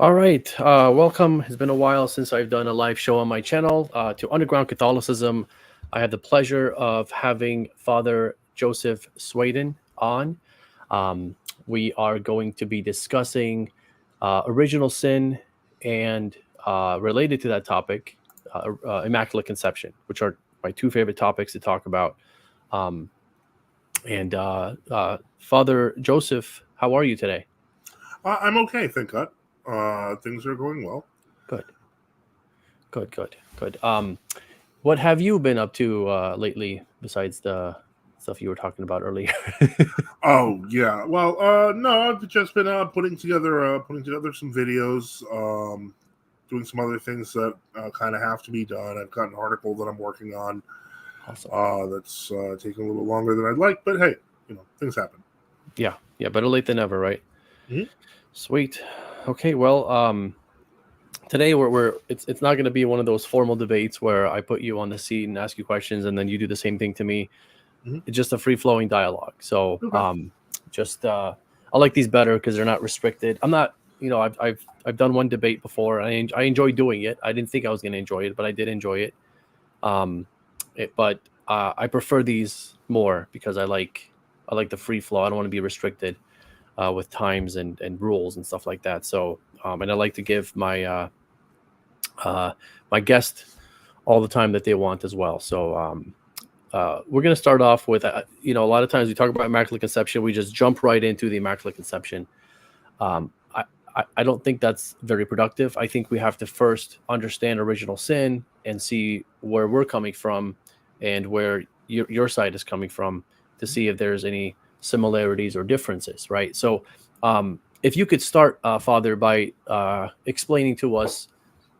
All right, welcome. It's been a while since I've done a live show on my channel. To Underground Catholicism, I had the pleasure of having Father Joseph Suaidan on. Um, we are going to be discussing original sin and related to that topic, Immaculate Conception, which are my two favorite topics to talk about. Um, and Father Joseph, how are you today? I'm okay, thank God. Things are going well. Good. Good. What have you been up to lately besides the stuff you were talking about earlier? Oh yeah, well, no, I've just been putting together some videos, doing some other things that kind of have to be done. I've got an article that I'm working on Awesome. that's taking a little longer than I'd like, but hey, things happen. Yeah, better late than never, right? Mhm. Sweet. Okay, well, today we're it's not going to be one of those formal debates where I put you on the seat and ask you questions and then you do the same thing to me. Mhm. It's just a free flowing dialogue. So, Okay. just I like these better because they're not restricted. I'm not, I've done one debate before. I enjoy doing it. I didn't think I was going to enjoy it, but I did enjoy it. Um, but I prefer these more because I like the free flow. I don't want to be restricted with times and rules and stuff like that. So, and I like to give uh, my guest all the time that they want as well. So, we're going to start off with, a lot of times we talk about Immaculate Conception, we just jump right into the Immaculate Conception. Um, I, I don't think that's very productive. I think we have to first understand original sin and see where we're coming from and where your side is coming from to see if there's any similarities or differences, right? So, if you could start, Father, by explaining to us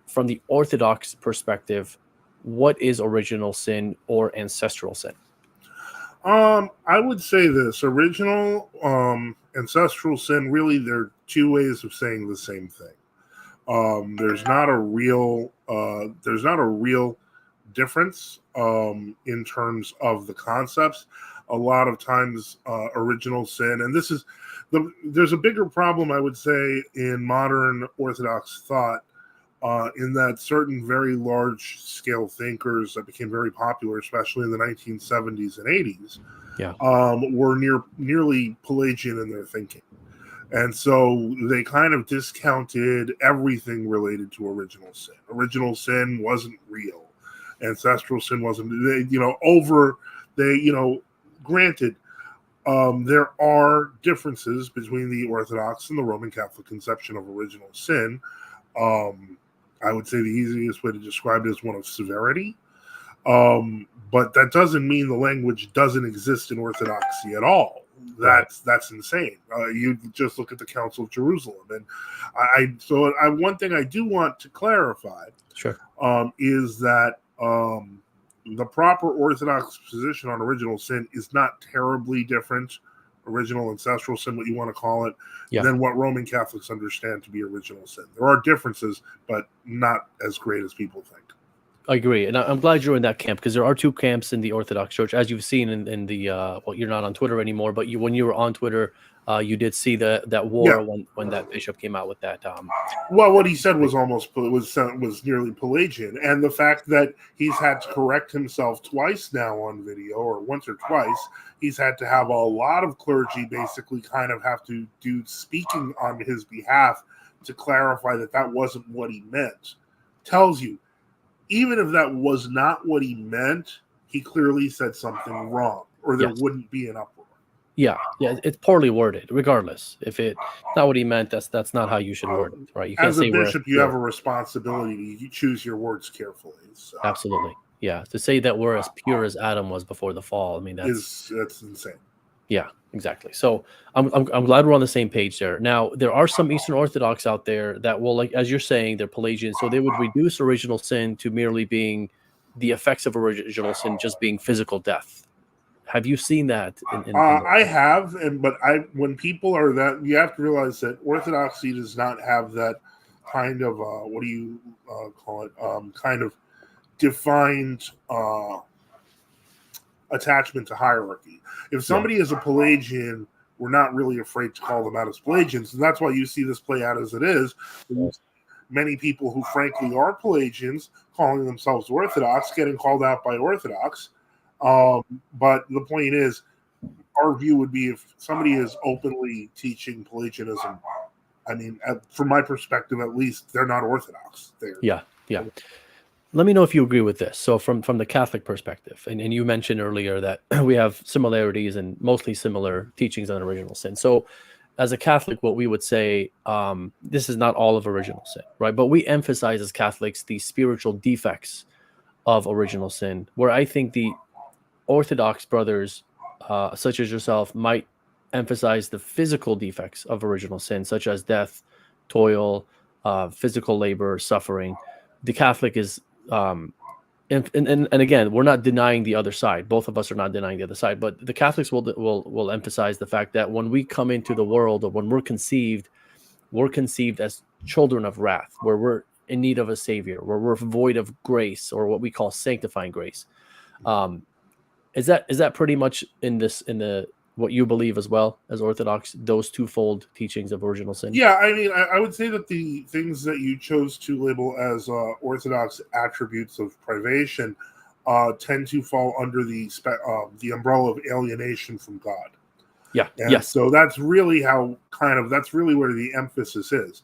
from the Orthodox perspective, what is original sin or ancestral sin? I would say this original ancestral sin. Really, there are two ways of saying the same thing. There's not a real difference in terms of the concepts. A lot of times, original sin, and there's a bigger problem, I would say, in modern Orthodox thought, in that certain very large scale thinkers that became very popular, especially in the 1970s and 80s, Yeah. were nearly Pelagian in their thinking. And so they kind of discounted everything related to original sin. Original sin wasn't real. Ancestral sin wasn't. Granted, there are differences between the Orthodox and the Roman Catholic conception of original sin. Um, I would say the easiest way to describe it is one of severity. But that doesn't mean the language doesn't exist in Orthodoxy at all. Right. That's insane. You just look at the Council of Jerusalem, and one thing I do want to clarify Sure. is that the proper Orthodox position on original sin is not terribly different, original ancestral sin, what you want to call it, Yeah. than what Roman Catholics understand to be original sin. There are differences, but not as great as people think. I agree, and I'm glad you're in that camp because there are two camps in the Orthodox Church, as you've seen in the well, you're not on Twitter anymore, but when you were on Twitter, you did see that Yeah. war when that bishop came out with that. Well, what he said was nearly Pelagian, and the fact that he's had to correct himself twice now on video, or once or twice, he's had to have a lot of clergy basically kind of have to do speaking on his behalf to clarify that that wasn't what he meant. Tells you, even if that was not what he meant, he clearly said something wrong, or there Yes, wouldn't be an uproar. yeah, it's poorly worded. Regardless, if it's not what he meant, that's not how you should Uh, word it, right? You can't as a say we're as bishop, you have pure. a responsibility to choose your words carefully. So Absolutely, yeah. To say that we're as pure as Adam was before the fall, I mean that's insane. yeah, exactly. So I'm glad we're on the same page there. Now there are some Eastern Orthodox out there that will, like as you're saying, they're Pelagian, so they would reduce original sin to merely being the effects of original sin just being physical death. Have you seen that in the I have, but when people are that, you have to realize that Orthodoxy does not have that kind of what do you call it? Kind of defined attachment to hierarchy. If yeah somebody is a Pelagian we're not really afraid to call them out as Pelagians. And that's why you see this play out as it is. Many people who frankly are Pelagians calling themselves Orthodox, getting called out by Orthodox. But the point is, our view would be if somebody is openly teaching Pelagianism, I mean, from my perspective, at least, they're not Orthodox. Yeah. Let me know if you agree with this. So from the Catholic perspective, and you mentioned earlier that we have similarities and mostly similar teachings on original sin. So as a Catholic, what we would say, this is not all of original sin, right? But we emphasize as Catholics the spiritual defects of original sin, where I think the Orthodox brothers, such as yourself, might emphasize the physical defects of original sin, such as death, toil, physical labor, suffering. The Catholic is, and again, we're not denying the other side. Both of us are not denying the other side, but the Catholics will emphasize the fact that when we come into the world, or when we're conceived as children of wrath, where we're in need of a savior, where we're void of grace, or what we call sanctifying grace. Is that pretty much in the what you believe as well as Orthodox, those twofold teachings of original sin? Yeah, I mean, I would say that the things that you chose to label as Orthodox attributes of privation tend to fall under the umbrella of alienation from God. Yeah. And yes. So that's really that's really where the emphasis is.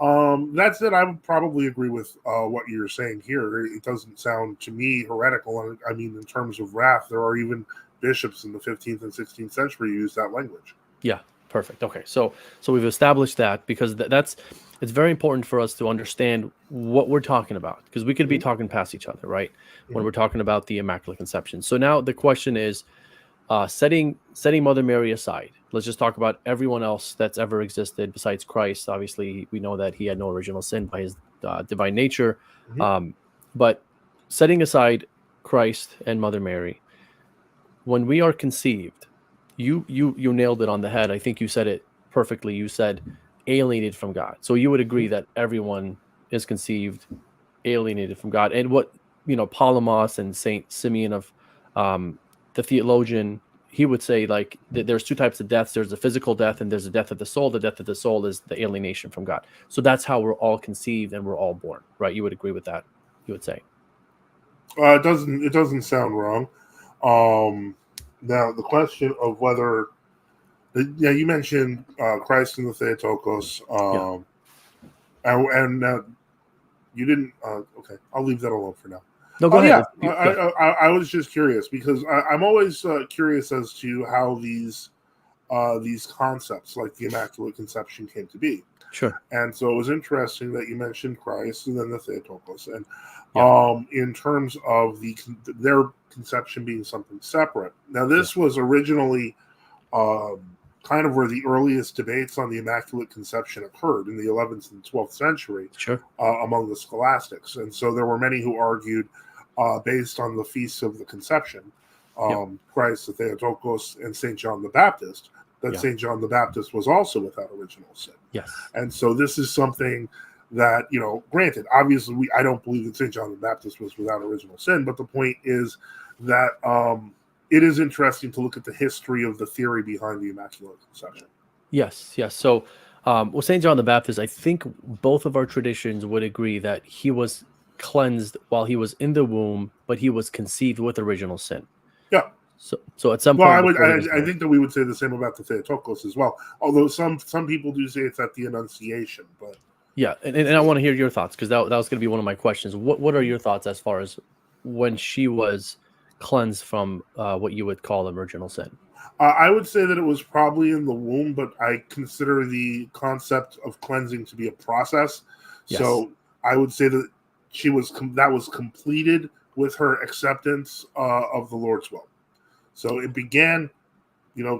That said, I would probably agree with what you're saying here. It doesn't sound to me heretical. I mean, in terms of wrath, there are even bishops in the 15th and 16th century who use that language. Yeah, perfect. Okay, so we've established that, because it's very important for us to understand what we're talking about, because we could be talking past each other, right? When we're talking about the Immaculate Conception. So now the question is, setting Mother Mary aside, let's just talk about everyone else that's ever existed besides Christ. Obviously, we know that he had no original sin by his divine nature. But setting aside Christ and Mother Mary, when we are conceived, you nailed it on the head. I think you said it perfectly. You said alienated from God. So you would agree that everyone is conceived alienated from God. And what Palamas and Saint Simeon of the theologian, he would say, like, there's two types of deaths. There's a physical death and there's a death of the soul. The death of the soul is the alienation from God. So that's how we're all conceived and we're all born, right? You would agree with that, you would say. It doesn't sound wrong. Now the question of whether, you mentioned Christ and the Theotokos, and you didn't. Okay, I'll leave that alone for now. No, go ahead. Yeah, I was just curious because I'm always curious as to how these concepts, like the Immaculate Conception, came to be. Sure. And so it was interesting that you mentioned Christ and then the Theotokos, and in terms of their conception being something separate. Now, this was originally kind of where the earliest debates on the Immaculate Conception occurred in the 11th and 12th century, among the scholastics. And so there were many who argued, based on the feasts of the Conception, Christ, the Theotokos, and St. John the Baptist, that St. John the Baptist was also without original sin. Yes. And so this is something that, granted, obviously, I don't believe that St. John the Baptist was without original sin, but the point is that it is interesting to look at the history of the theory behind the Immaculate Conception. Yes. So, St. John the Baptist, I think both of our traditions would agree that he was cleansed while he was in the womb, but he was conceived with original sin. Yeah. So at some point, I think that we would say the same about the Theotokos as well. Although some people do say it's at the Annunciation, but yeah, and I want to hear your thoughts, because that was going to be one of my questions. What are your thoughts as far as when she was cleansed from what you would call original sin? I would say that it was probably in the womb, but I consider the concept of cleansing to be a process. Yes. So I would say that that was completed with her acceptance of the Lord's will. So it began,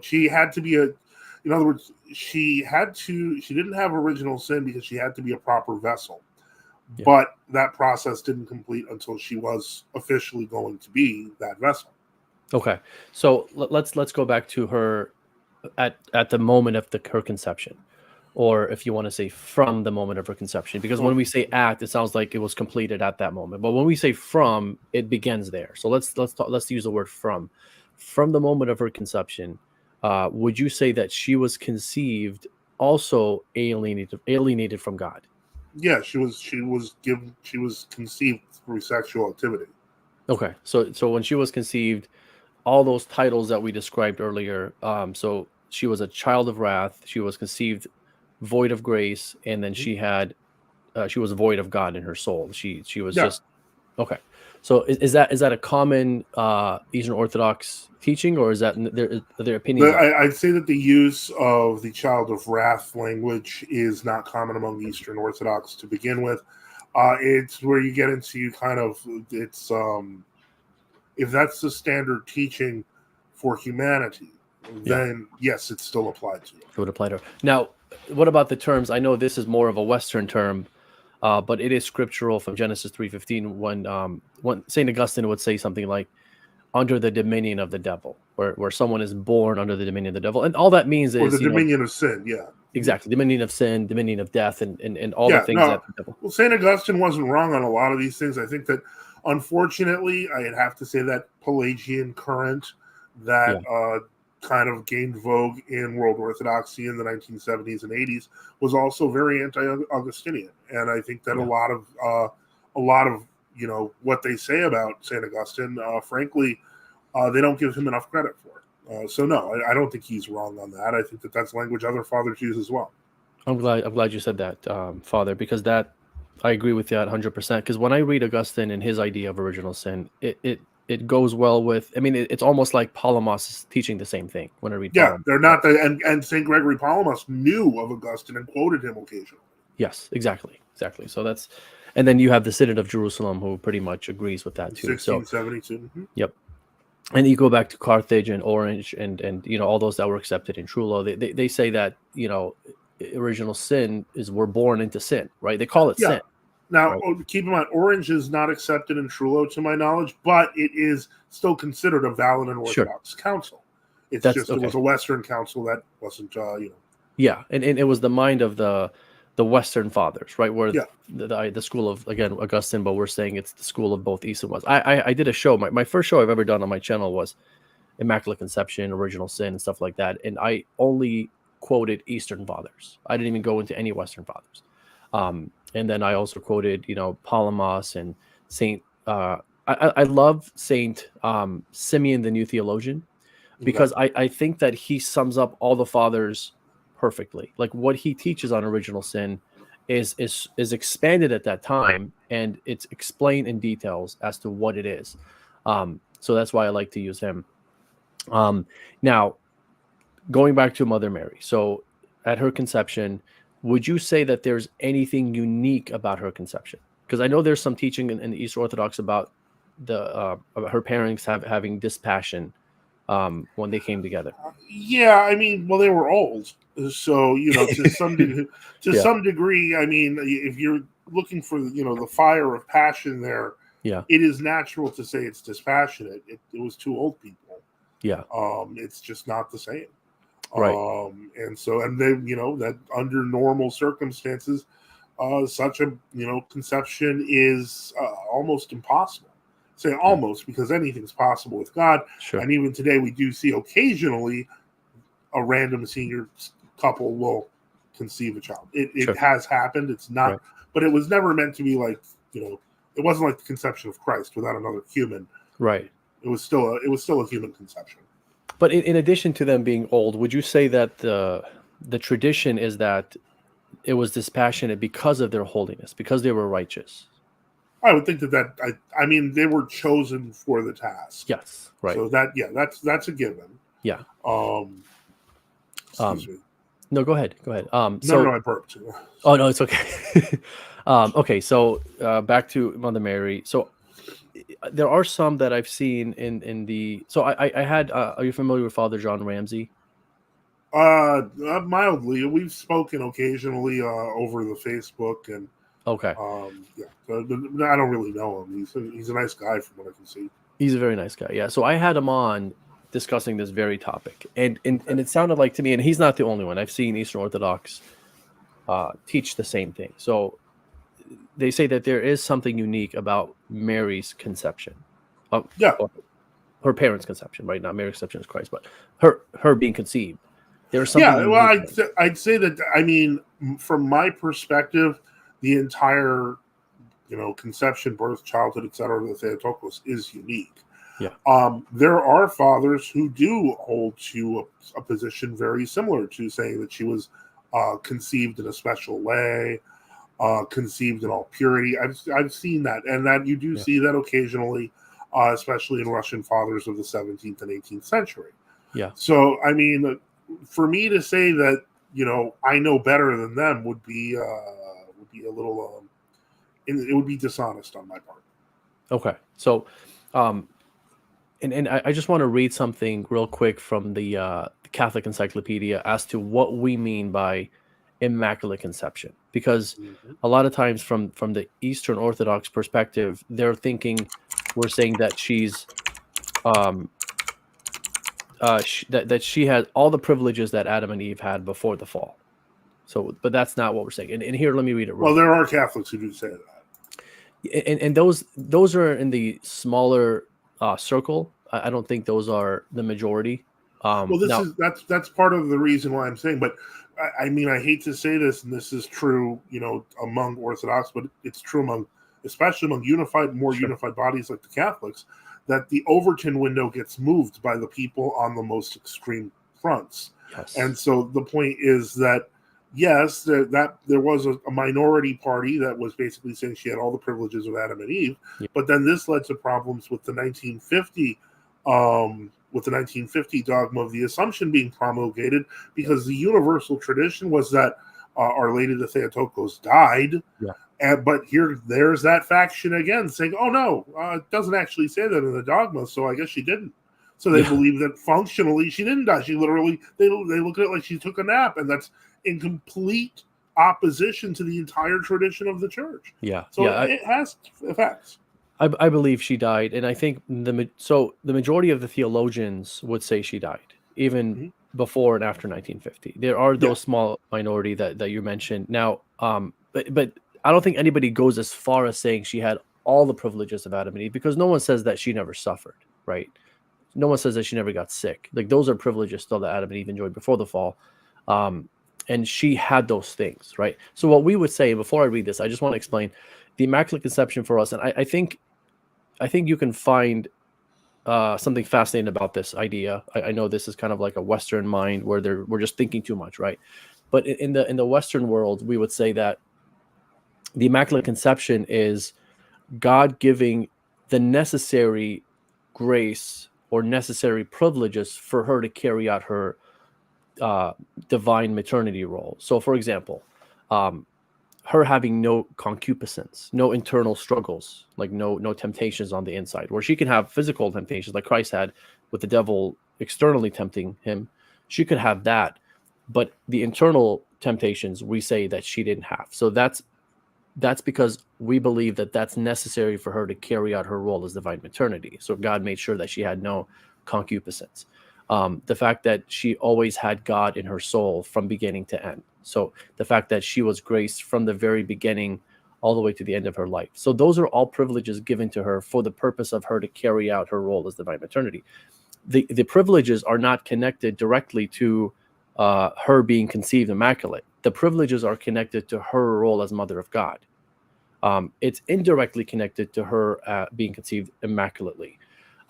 she had to be in other words, she didn't have original sin because she had to be a proper vessel. Yeah. But that process didn't complete until she was officially going to be that vessel. Okay. So let's go back to her at the moment of her conception, or if you want to say from the moment of her conception, because when we say at, it sounds like it was completed at that moment. But when we say from, it begins there. So let's use the word from the moment of her conception. would you say that she was conceived also alienated from God? Yeah, she was conceived through sexual activity. Okay, so when she was conceived, all those titles that we described earlier, so she was a child of wrath, she was conceived void of grace, and then she was void of God in her soul. She was Yeah. just okay. So is that a common Eastern Orthodox teaching, or is that are there opinions on it? I'd say that the use of the child of wrath language is not common among Eastern Orthodox to begin with. It's where you get into kind of it's if that's the standard teaching for humanity, Yeah, then yes, it's still applied to it. it would apply to her. Now, what about the terms? I know this is more of a Western term, but it is scriptural from Genesis 3:15 when Saint Augustine would say something like under the dominion of the devil, where someone is born under the dominion of the devil, and all that means Or the is dominion of sin, yeah. exactly dominion of sin, dominion of death, and all the Yeah, things no. that the devil. Well, St. Augustine wasn't wrong on a lot of these things. I think that, unfortunately, I'd have to say that Pelagian current that Yeah, kind of gained vogue in World Orthodoxy in the 1970s and 80s was also very anti-Augustinian, and I think that yeah. a lot of what they say about St. Augustine, frankly, they don't give him enough credit for. So no, I don't think he's wrong on that. I think that that's language other fathers use as well. I'm glad you said that, Father, because that I agree with you at 100%. Because when I read Augustine and his idea of original sin, it goes well with. I mean, it's almost like Palamas is teaching the same thing when I read Yeah, Palamas. they're not the and Saint Gregory Palamas knew of Augustine and quoted him occasionally. Yes, exactly. So that's, and then you have the Synod of Jerusalem who pretty much agrees with that too. So 1672. Mhm. yep. And you go back to Carthage and Orange and all those that were accepted in Trullo. They say that original sin is we're born into sin, right? They call it Yeah. sin, Now, right? keep in mind, Orange is not accepted in Trullo, to my knowledge, but it is still considered a valid and Sure, Orthodox council. It's that's just it okay. was a Western council that wasn't, Yeah, and it was the mind of the Western fathers, right? Where yeah. the school of, again, Augustine, but we're saying it's the school of both East and West. I did a show. My first show I've ever done on my channel was Immaculate Conception, Original Sin, and stuff like that. And I only quoted Eastern fathers. I didn't even go into any Western fathers. And then I also quoted, Palamas and Saint. I love Saint Simeon, the New Theologian, Okay. because I think that he sums up all the fathers perfectly. Like what he teaches on original sin is expanded at that time, and it's explained in details as to what it is. So that's why I like to use him. Now, going back to Mother Mary. So at her conception, would you say that there's anything unique about her conception? Because I know there's some teaching in the East Orthodox about about her parents having dispassion when they came together. Yeah, I mean, well, they were old, so to Yeah, some degree, I mean, if you're looking for the fire of passion there, yeah, it is natural to say it's dispassionate. It was two old people. yeah. It's just not the same. Right. And so, and then that under normal circumstances, such a conception is almost impossible. Say Yeah. almost because anything's possible with God, Sure. and even today we do see occasionally a random senior couple will conceive a child. It Sure. has happened. It's Right. not, but it was never meant to be like it wasn't like the conception of Christ without another human. Right. It was still a human conception. But in addition to them being old, would you say that the tradition is that it was dispassionate because of their holiness, because they were righteous? I would think I mean they were chosen for the task. Yes. Right. So that that's a given. Yeah. Um, excuse Um, me. no, go ahead. Go ahead. No, I burped. Oh no, it's okay. Okay, so back to Mother Mary. So there are some that I've seen in the. So I had. Are you familiar with Father John Ramsey? Mildly. We've spoken occasionally over the Facebook, and Okay, yeah. But I don't really know him. He's a nice guy from what I can see. he's a very nice guy. Yeah. So I had him on discussing this very topic, and it sounded like to me, and he's not the only one. I've seen Eastern Orthodox teach the same thing. So they say that there is something unique about Mary's conception. Oh, Yeah. her parents' conception, right? Not Mary's conception as Christ, but her being conceived. There's something. Yeah, well, I'd say that. I mean, from my perspective, the entire conception, birth, childhood, etc. of the Theotokos is unique. Yeah. There are fathers who do hold to a position very similar to saying that she was conceived in a special way, conceived in all purity. I've seen that, and that you do see that occasionally, especially in Russian fathers of the 17th and 18th century. Yeah. So, I mean, for me to say that I know better than them would be a little it would be dishonest on my part. Okay, so and I just want to read something real quick from the Catholic Encyclopedia as to what we mean by Immaculate Conception, because a lot of times from the Eastern Orthodox perspective, they're thinking we're saying that she's that she had all the privileges that Adam and Eve had before the fall. So, but that's not what we're saying. And here, let me read it. Well, there are Catholics who do say that. And those are in the smaller circle. I don't think those are the majority. Well, that's part of the reason why I'm saying. But I mean, I hate to say this, and this is true, among Orthodox, but it's true especially among more unified bodies like the Catholics, that the Overton window gets moved by the people on the most extreme fronts. Yes. And so the point is that, yes, that there was a minority party that was basically saying she had all the privileges of Adam and Eve, but then this led to problems with the 1950 dogma of the Assumption being promulgated, because the universal tradition was that Our Lady of the Theotokos died. Yeah. But there's that faction again saying, "Oh no, it doesn't actually say that in the dogma, so I guess she didn't." So they believe that functionally she didn't die. She literally they look at it like she took a nap, and that's in complete opposition to the entire tradition of the church. Yeah. So it has effects. I believe she died, and I think the majority of the theologians would say she died, even before and after 1950. There are those small minority that you mentioned. Now, but I don't think anybody goes as far as saying she had all the privileges of Adam and Eve, because no one says that she never suffered, right? No one says that she never got sick. Like, those are privileges still that Adam and Eve enjoyed before the fall. And she had those things, right? So what we would say, before I read this, I just want to explain the Immaculate Conception for us. And I think you can find something fascinating about this idea. I know this is kind of like a Western mind where we're just thinking too much, right? But in the Western world, we would say that the Immaculate Conception is God giving the necessary grace or necessary privileges for her to carry out her divine maternity role. So, for example, her having no concupiscence, no internal struggles, like no temptations on the inside, where she can have physical temptations like Christ had with the devil externally tempting him. She could have that, but the internal temptations we say that she didn't have. So that's because we believe that that's necessary for her to carry out her role as divine maternity. So God made sure that she had no concupiscence. The fact that she always had God in her soul from beginning to end. So the fact that she was graced from the very beginning all the way to the end of her life. So those are all privileges given to her for the purpose of her to carry out her role as divine maternity. The privileges are not connected directly to her being conceived immaculate. The privileges are connected to her role as Mother of God. It's indirectly connected to her being conceived immaculately.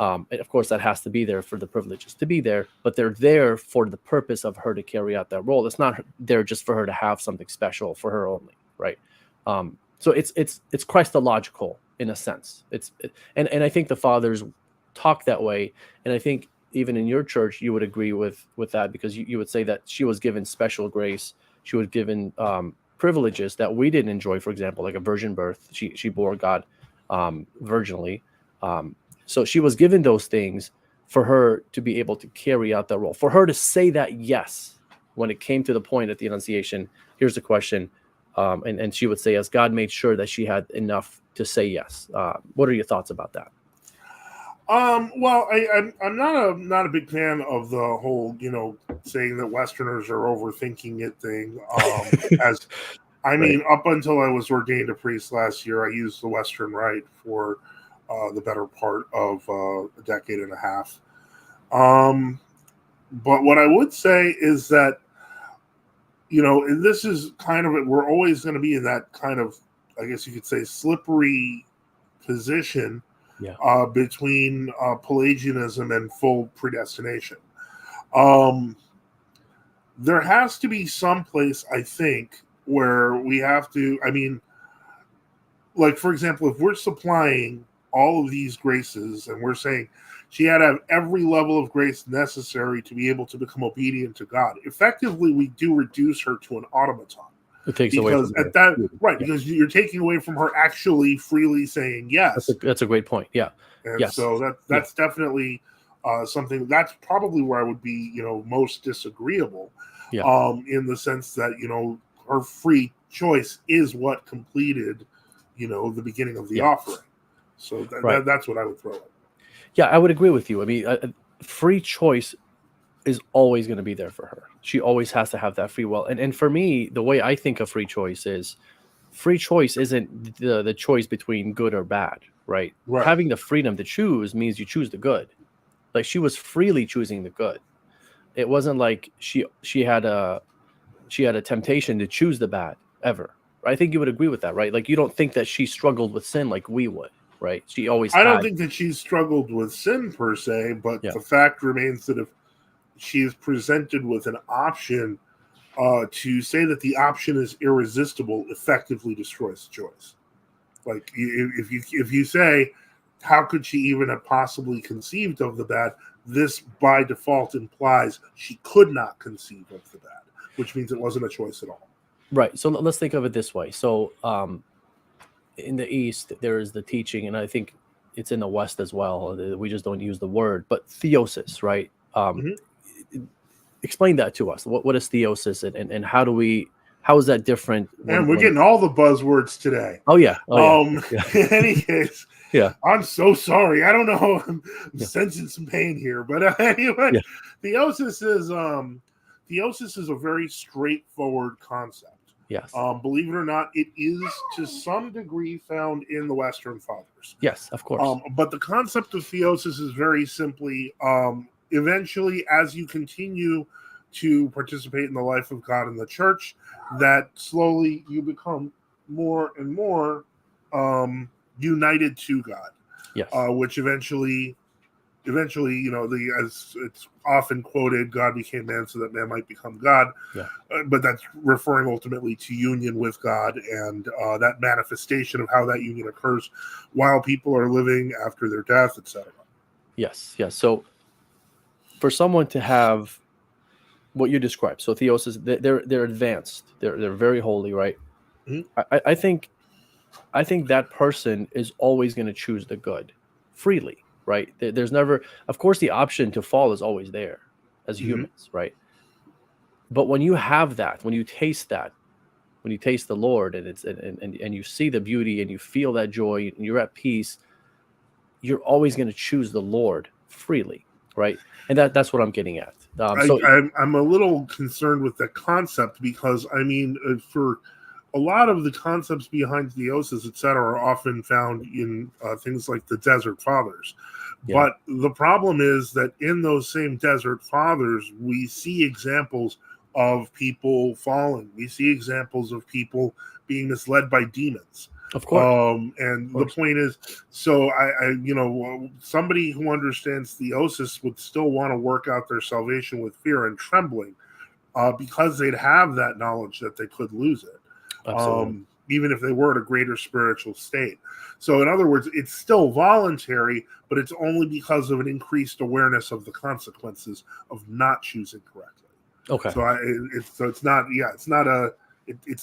And of course, that has to be there for the privileges to be there, but they're there for the purpose of her to carry out that role. It's not there just for her to have something special for her only, right? So it's Christological in a sense. And I think the fathers talk that way, and I think even in your church you would agree with that, because you would say that she was given special grace. She was given privileges that we didn't enjoy. For example, like a virgin birth. She bore God virginally. So she was given those things for her to be able to carry out that role, for her to say that yes when it came to the point at the Annunciation. Here's the question, and she would say, as God made sure that she had enough to say yes. What are your thoughts about that? Well, I'm not a big fan of the whole saying that Westerners are overthinking it thing. Up until I was ordained a priest last year, I used the Western Rite for the better part of a decade and a half. But what I would say is that, and this is kind of, we're always going to be in that kind of, I guess you could say, slippery position between Pelagianism and full predestination. There has to be some place, I think, where we have to, like, for example, if we're supplying all of these graces and we're saying she had to have every level of grace necessary to be able to become obedient to God, effectively we do reduce her to an automaton. It takes away from at that, right, because you're taking away from her actually freely saying yes. That's a great point. Yeah. And so that's definitely something, that's probably where I would be, most disagreeable. In the sense that, her free choice is what completed, the beginning of the offering. So that's what I would throw at. Yeah, I would agree with you. Free choice is always going to be there for her. She always has to have that free will. And for me, the way I think of free choice isn't the choice between good or bad, right? Having the freedom to choose means you choose the good. Like, she was freely choosing the good. It wasn't like she had a temptation to choose the bad ever. I think you would agree with that, right? Like, you don't think that she struggled with sin like we would, right? She always I don't think that she struggled with sin per se, but the fact remains that if she is presented with an option, to say that the option is irresistible effectively destroys the choice. Like, if you say, how could she even have possibly conceived of the bad? This by default implies she could not conceive of the bad, which means it wasn't a choice at all. Right. So let's think of it this way. So in the East, there is the teaching, and I think it's in the West as well. We just don't use the word, but theosis, right? Explain that to us. What is theosis, and how is that different? And we're getting all the buzzwords today. Oh yeah. In any case, I'm so sorry. I don't know. I'm sensing some pain here, but anyway, theosis is a very straightforward concept. Yes. Believe it or not, it is to some degree found in the Western Fathers. Yes, of course. But the concept of theosis is very simply, eventually, as you continue to participate in the life of God in the church, that slowly you become more and more united to God. Yes. Which eventually, as it's often quoted, God became man so that man might become God. Yeah. But that's referring ultimately to union with God and that manifestation of how that union occurs while people are living after their death, etc. Yes. Yes. So for someone to have what you described, so theosis, they're advanced. They're very holy, right? Mm-hmm. I think that person is always going to choose the good freely. Right. There's never, of course, the option to fall is always there as humans. Right. But when you have that, when you taste the Lord and you see the beauty and you feel that joy and you're at peace, you're always going to choose the Lord freely. Right. And that's what I'm getting at. I'm a little concerned with the concept because, for a lot of the concepts behind theosis, etc., are often found in things like the Desert Fathers. Yeah. But the problem is that in those same Desert Fathers, we see examples of people falling. We see examples of people being misled by demons. Of course. And the point is, so somebody who understands theosis would still want to work out their salvation with fear and trembling because they'd have that knowledge that they could lose it. Even if they were at a greater spiritual state. So in other words, it's still voluntary, but it's only because of an increased awareness of the consequences of not choosing correctly. Okay. So it's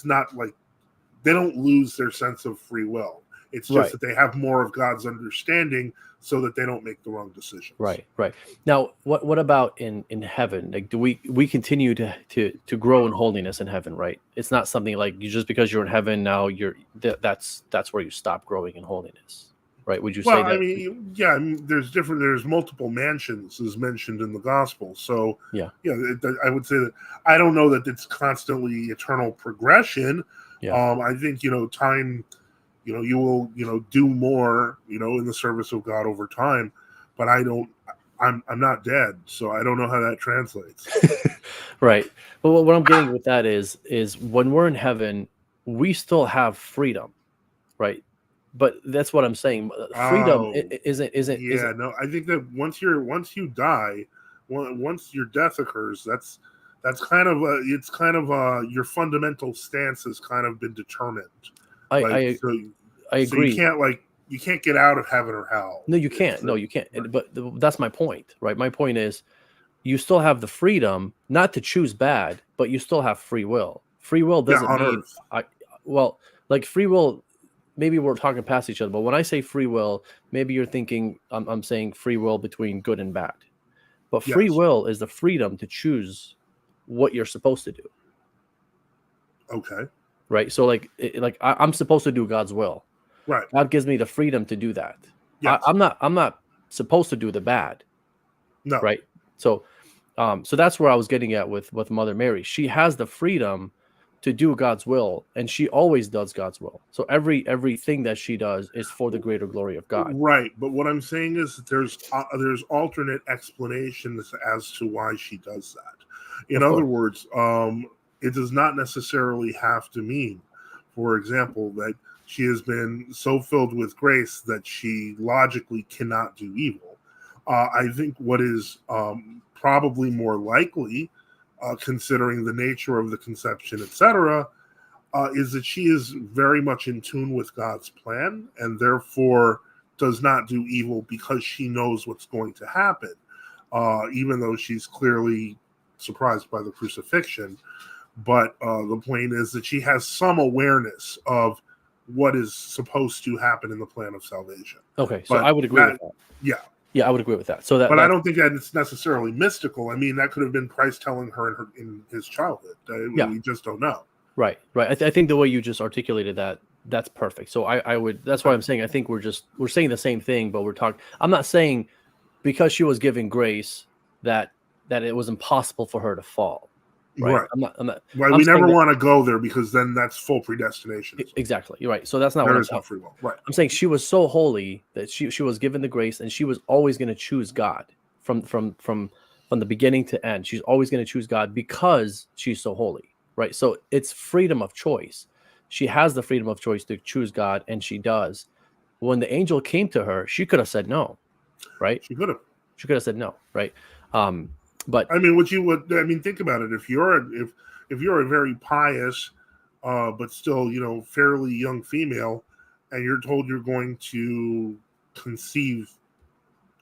not like they don't lose their sense of free will. It's just that they have more of God's understanding so that they don't make the wrong decisions. Right. Now, what about in heaven? Like, do we continue to grow in holiness in heaven, right? It's not something like just because you're in heaven now, that's where you stop growing in holiness, right? Would you say that? There's multiple mansions as mentioned in the gospel. So I would say that I don't know that it's constantly eternal progression. Yeah. I think, time you will, do more, in the service of God over time. But I'm not dead, so I don't know how that translates. Right. But what I'm getting with that is when we're in heaven, we still have freedom, right? But that's what I'm saying. Freedom Oh, isn't. yeah, no, I think that once you die, once your death occurs, that's kind of your fundamental stance has kind of been determined. I Like, I so I so you agree. can't you can't get out of heaven or hell. No, you can't. No, you can't. But that's my point, right? My point is you still have the freedom not to choose bad, but you still have free will. Free will Yeah, doesn't on mean Earth. like free will. Maybe we're talking past each other, but when I say free will, maybe you're thinking I'm saying free will between good and bad. But free Yes. will is the freedom to choose what you're supposed to do, Okay. right? So I'm supposed to do God's will. Right. God gives me the freedom to do that. Yes. I'm not supposed to do the bad, No. right? So so that's where I was getting at with Mother Mary. She has the freedom to do God's will, and she always does God's will. So everything that she does is for the greater glory of God. Right, but what I'm saying is that there's alternate explanations as to why she does that. In Of other course. words, it does not necessarily have to mean, for example, that she has been so filled with grace that she logically cannot do evil. I think what is probably more likely, considering the nature of the conception, etc., is that she is very much in tune with God's plan and therefore does not do evil because she knows what's going to happen, even though she's clearly surprised by the crucifixion. But the point is that she has some awareness of what is supposed to happen in the plan of salvation. Okay, so But I would agree with that. yeah. Yeah, I would agree with that. So But I don't think that it's necessarily mystical. I mean, that could have been Christ telling her in his childhood. Yeah. We just don't know. Right. I think the way you just articulated that's perfect. So I would. That's why I'm saying I think we're saying the same thing, but we're talking. I'm not saying because she was given grace that it was impossible for her to fall. Right. I'm not. Well, I'm we never saying want to go there because then that's full predestination. exactly. You're right. So that's not There what I'm is no talking. free will. Right. I'm saying she was so holy that she was given the grace, and she was always going to choose God from the beginning to end. She's always going to choose God because she's so holy. Right. So it's freedom of choice. She has the freedom of choice to choose God, and she does. When the angel came to her, she could have said no. Right. She could have. She could have said no. Right. But I mean, think about it. If you're a very pious, but still, fairly young female, and you're told you're going to conceive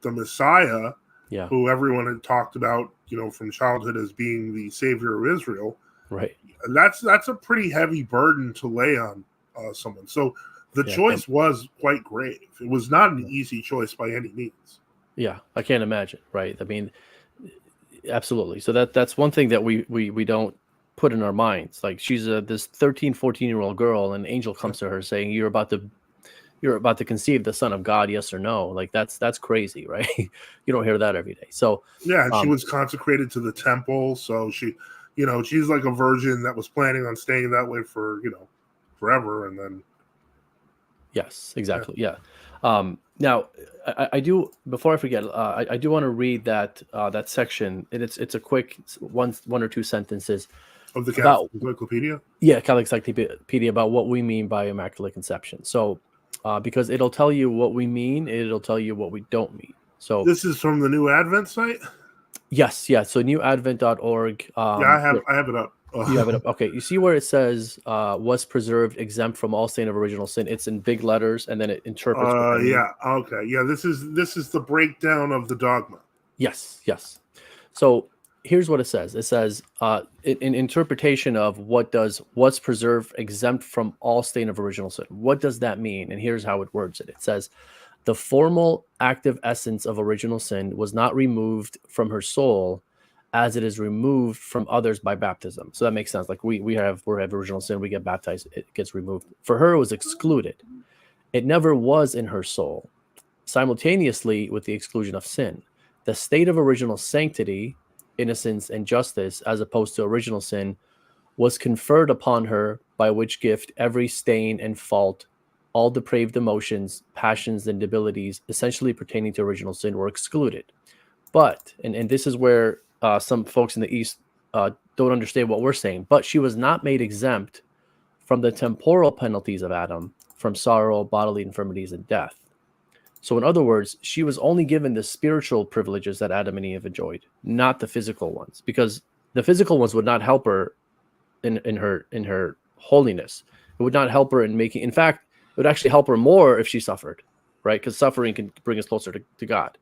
the Messiah, yeah. who everyone had talked about, from childhood as being the savior of Israel. Right. That's a pretty heavy burden to lay on someone. So the choice was quite grave. It was not an easy choice by any means. Yeah, I can't imagine. Right. I mean, absolutely. So that's one thing that we don't put in our minds. Like she's this 13, 14-year-old girl, and an angel comes to her saying, you're about to conceive the Son of God, yes or no? Like that's crazy, right? You don't hear that every day. So yeah, she was consecrated to the temple, so she's like a virgin that was planning on staying that way for forever, and then yes, exactly. Yeah. Now I do, before I forget, I do want to read that section. It's a quick one or two sentences of the about Encyclopedia. Yeah, Catholic Encyclopedia about what we mean by Immaculate Conception. So because it'll tell you what we mean, it'll tell you what we don't mean. So this is from the New Advent site. Yes. So newadvent.org. Yeah, I have it up. You have it up. Okay. You see where it says was preserved exempt from all stain of original sin. It's in big letters, and then it interprets. Yeah. Okay. Yeah. This is the breakdown of the dogma. Yes. So here's what it says. It says in interpretation of was preserved exempt from all stain of original sin. What does that mean? And here's how it words it. It says the formal active essence of original sin was not removed from her soul as it is removed from others by baptism. So that makes sense. Like we have original sin, we get baptized, it gets removed. For her, it was excluded. It never was in her soul. Simultaneously with the exclusion of sin, the state of original sanctity, innocence, and justice, as opposed to original sin, was conferred upon her, by which gift every stain and fault all depraved emotions, passions, and debilities essentially pertaining to original sin were excluded. But, and this is where some folks in the East don't understand what we're saying, but she was not made exempt from the temporal penalties of Adam, from sorrow, bodily infirmities, and death. So in other words, she was only given the spiritual privileges that Adam and Eve enjoyed, not the physical ones, because the physical ones would not help her in her holiness. It would not help her in making, in fact, it would actually help her more if she suffered, right? Because suffering can bring us closer to God.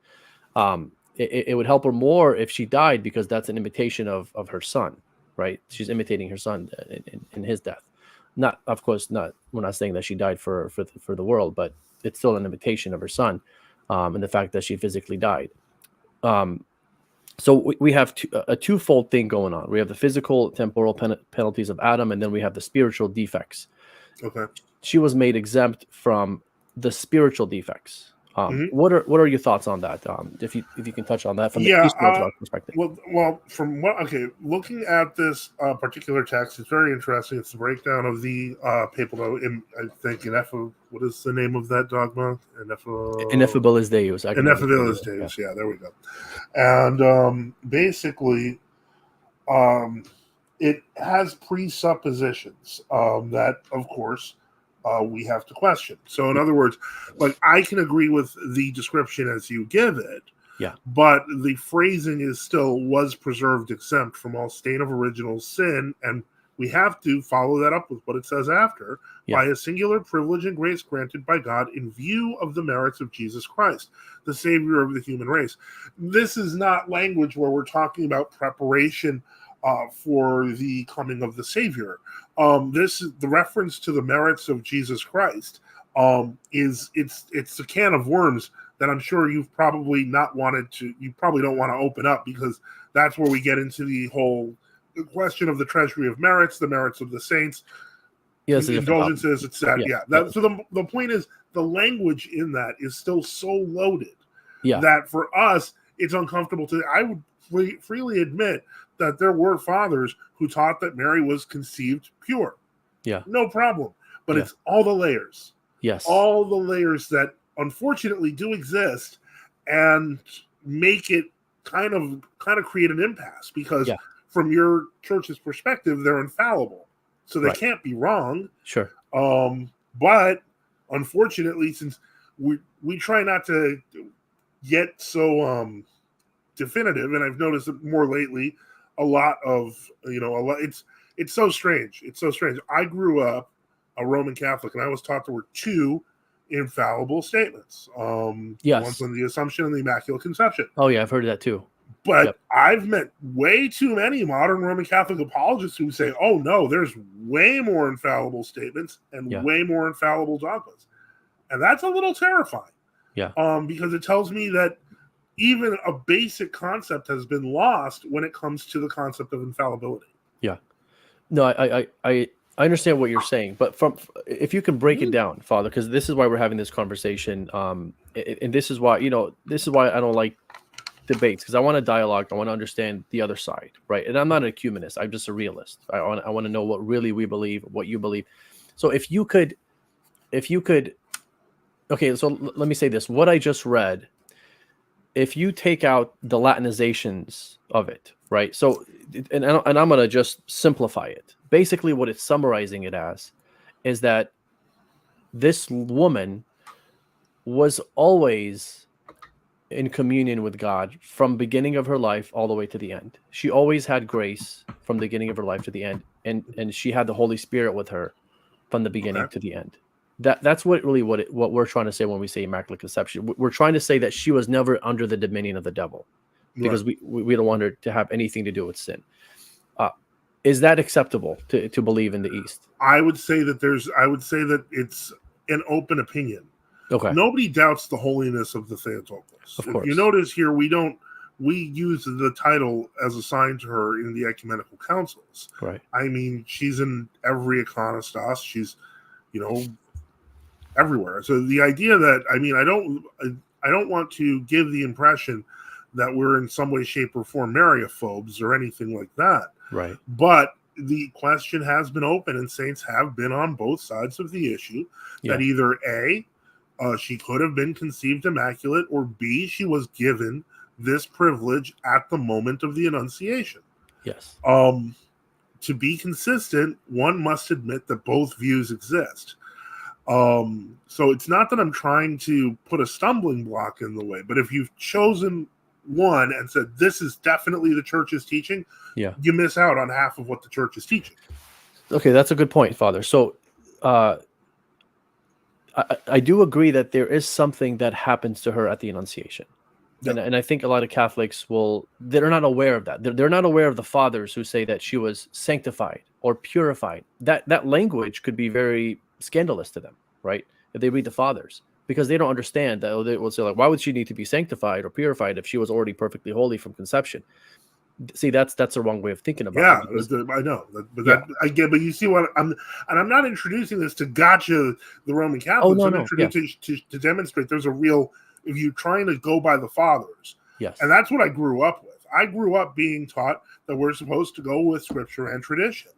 It would help her more if she died, because that's an imitation of her son, right? She's imitating her son in his death. Not, of course, not. We're not saying that she died for the world, but it's still an imitation of her son, and the fact that she physically died. So we have a twofold thing going on. We have the physical, temporal penalties of Adam, and then we have the spiritual defects. Okay. She was made exempt from the spiritual defects. What are your thoughts on that? If you can touch on that from the Eastern Orthodox perspective. Well, from what looking at this particular text, it's very interesting. It's the breakdown of the papal. I think what is the name of that dogma? Ineffabilis Deus. Ineffabilis Deus. Yeah, there we go. And basically, it has presuppositions that, of course, we have to question. So in other words, like, I can agree with the description as you give it, but the phrasing is still was preserved exempt from all stain of original sin, and we have to follow that up with what it says after, by a singular privilege and grace granted by God in view of the merits of Jesus Christ, the Savior of the human race. This is not language where we're talking about preparation for the coming of the Savior. This is the reference to the merits of Jesus Christ. It's a can of worms that I'm sure you've probably not wanted to. You probably don't want to open up, because that's where we get into the whole question of the treasury of merits, the merits of the saints, indulgences, etc. So the point is, the language in that is still so loaded that for us it's uncomfortable to. I would freely admit that there were fathers who taught that Mary was conceived pure. No problem. But it's all the layers. All the layers that unfortunately do exist and make it kind of create an impasse, because from your church's perspective, they're infallible. So they can't be wrong. Sure. But unfortunately, since we try not to get so definitive, and I've noticed it more lately, a lot, it's so strange. It's so strange. I grew up a Roman Catholic, and I was taught there were two infallible statements. One's on the Assumption and the Immaculate Conception. Oh yeah, I've heard of that too. But I've met way too many modern Roman Catholic apologists who say, oh no, there's way more infallible statements and way more infallible dogmas. And that's a little terrifying. Because it tells me that even a basic concept has been lost when it comes to the concept of infallibility. No, I understand what you're saying, but if you can break it down, Father, because this is why we're having this conversation, and this is why I don't like debates, because I want to dialogue. I want to understand the other side, right? And I'm not an ecumenist. I'm just a realist. I want to know what really we believe, what you believe. So if you could, okay, so let me say this. What I just read, if you take out the Latinizations of it, right? So, and I'm going to just simplify it. Basically, what it's summarizing it as is that this woman was always in communion with God from beginning of her life all the way to the end. She always had grace from the beginning of her life to the end, and she had the Holy Spirit with her from the beginning to the end. That's what we're trying to say when we say Immaculate Conception. We're trying to say that she was never under the dominion of the devil, because we don't want her to have anything to do with sin. Is that acceptable to believe in the East? I would say that it's an open opinion. Okay. Nobody doubts the holiness of the Theotokos. Of course. If you notice here, we use the title as assigned to her in the ecumenical councils. Right. I mean, she's in every iconostas. She's, everywhere. So the idea that, I don't want to give the impression that we're in some way, shape, or form Mariophobes or anything like that. Right. But the question has been open, and saints have been on both sides of the issue that either A, she could have been conceived immaculate, or B, she was given this privilege at the moment of the Annunciation. Yes. To be consistent, one must admit that both views exist. So it's not that I'm trying to put a stumbling block in the way, but if you've chosen one and said this is definitely the church's teaching, you miss out on half of what the church is teaching. Okay, that's a good point, Father. So I do agree that there is something that happens to her at the Annunciation. And I think a lot of Catholics they're not aware of that. They're not aware of the fathers who say that she was sanctified or purified. That language could be very scandalous to them, right? If they read the fathers, because they don't understand that. They will say, like, why would she need to be sanctified or purified if she was already perfectly holy from conception? See, that's the wrong way of thinking about it. I know, but I get. But you see what I'm not introducing this to gotcha the Roman Catholics. I'm introducing to demonstrate there's a real. If you're trying to go by the fathers, and that's what I grew up with. I grew up being taught that we're supposed to go with Scripture and tradition.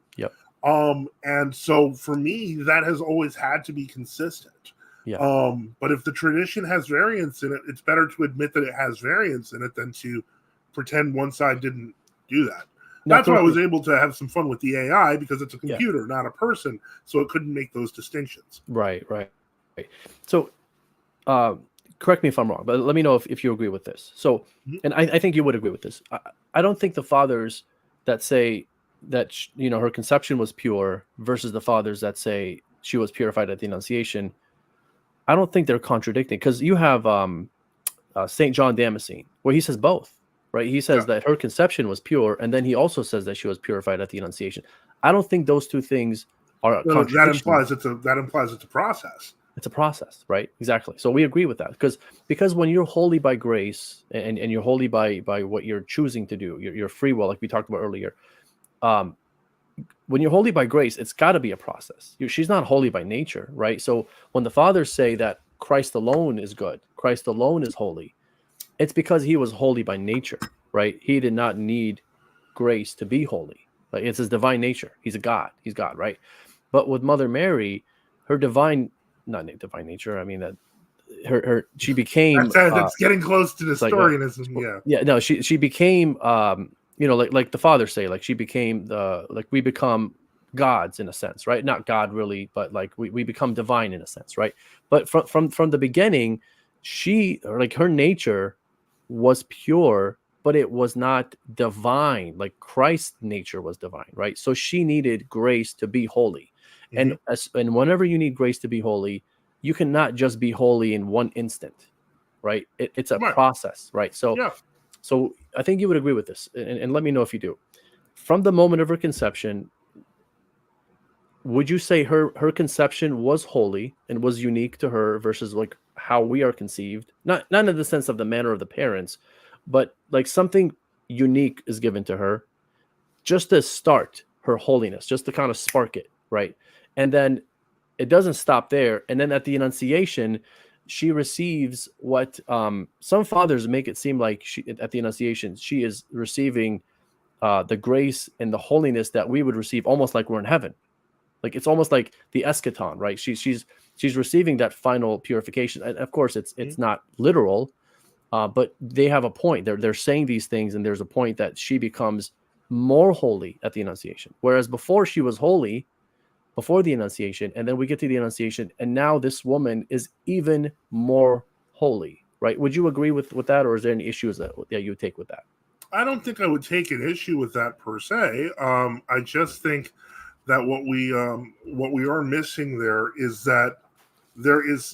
And so for me, that has always had to be consistent. But if the tradition has variance in it, it's better to admit that it has variance in it than to pretend one side didn't do that. That's why I was able to have some fun with the AI, because it's a computer, not a person, so it couldn't make those distinctions. Right. So, correct me if I'm wrong, but let me know if you agree with this. So, and I think you would agree with this. I don't think the fathers that say that her conception was pure versus the fathers that say she was purified at the Annunciation, I don't think they're contradicting, because you have St. John Damascene, where he says both, right? He says that her conception was pure, and then he also says that she was purified at the Annunciation. I don't think those two things are that implies it's a process. It's a process, right? Exactly. So we agree with that, because when you're holy by grace and you're holy by what you're choosing to do, your free will, like we talked about earlier. When you're holy by grace, it's got to be a process. She's not holy by nature, right? So when the fathers say that Christ alone is good, Christ alone is holy, it's because he was holy by nature, right? He did not need grace to be holy. Like, it's his divine nature. He's a God. He's God, right? But with Mother Mary, her not divine nature. I mean that she became. That's getting close to Nestorianism. No, she became. Like the fathers say, like she became we become gods in a sense, right? Not God really, but like we become divine in a sense, right? But from the beginning, her nature was pure, but it was not divine. Like Christ's nature was divine, right? So she needed grace to be holy. And whenever you need grace to be holy, you cannot just be holy in one instant, right? It's a process, right? So I think you would agree with this, and let me know if you do. From the moment of her conception, would you say her conception was holy and was unique to her versus like how we are conceived? Not in the sense of the manner of the parents, but like something unique is given to her just to start her holiness, just to kind of spark it, right? And then it doesn't stop there. And then at the Annunciation, she receives what some fathers make it seem like at the Annunciation, she is receiving the grace and the holiness that we would receive almost like we're in heaven. Like it's almost like the eschaton, right? She's receiving that final purification. And of course, it's not literal, but they have a point. They're saying these things, and there's a point that she becomes more holy at the Annunciation. Whereas before she was holy, before the Annunciation, and then we get to the Annunciation, and now this woman is even more holy, right? Would you agree with that, or is there any issues that you would take with that? I don't think I would take an issue with that per se. I just think that what we are missing there is that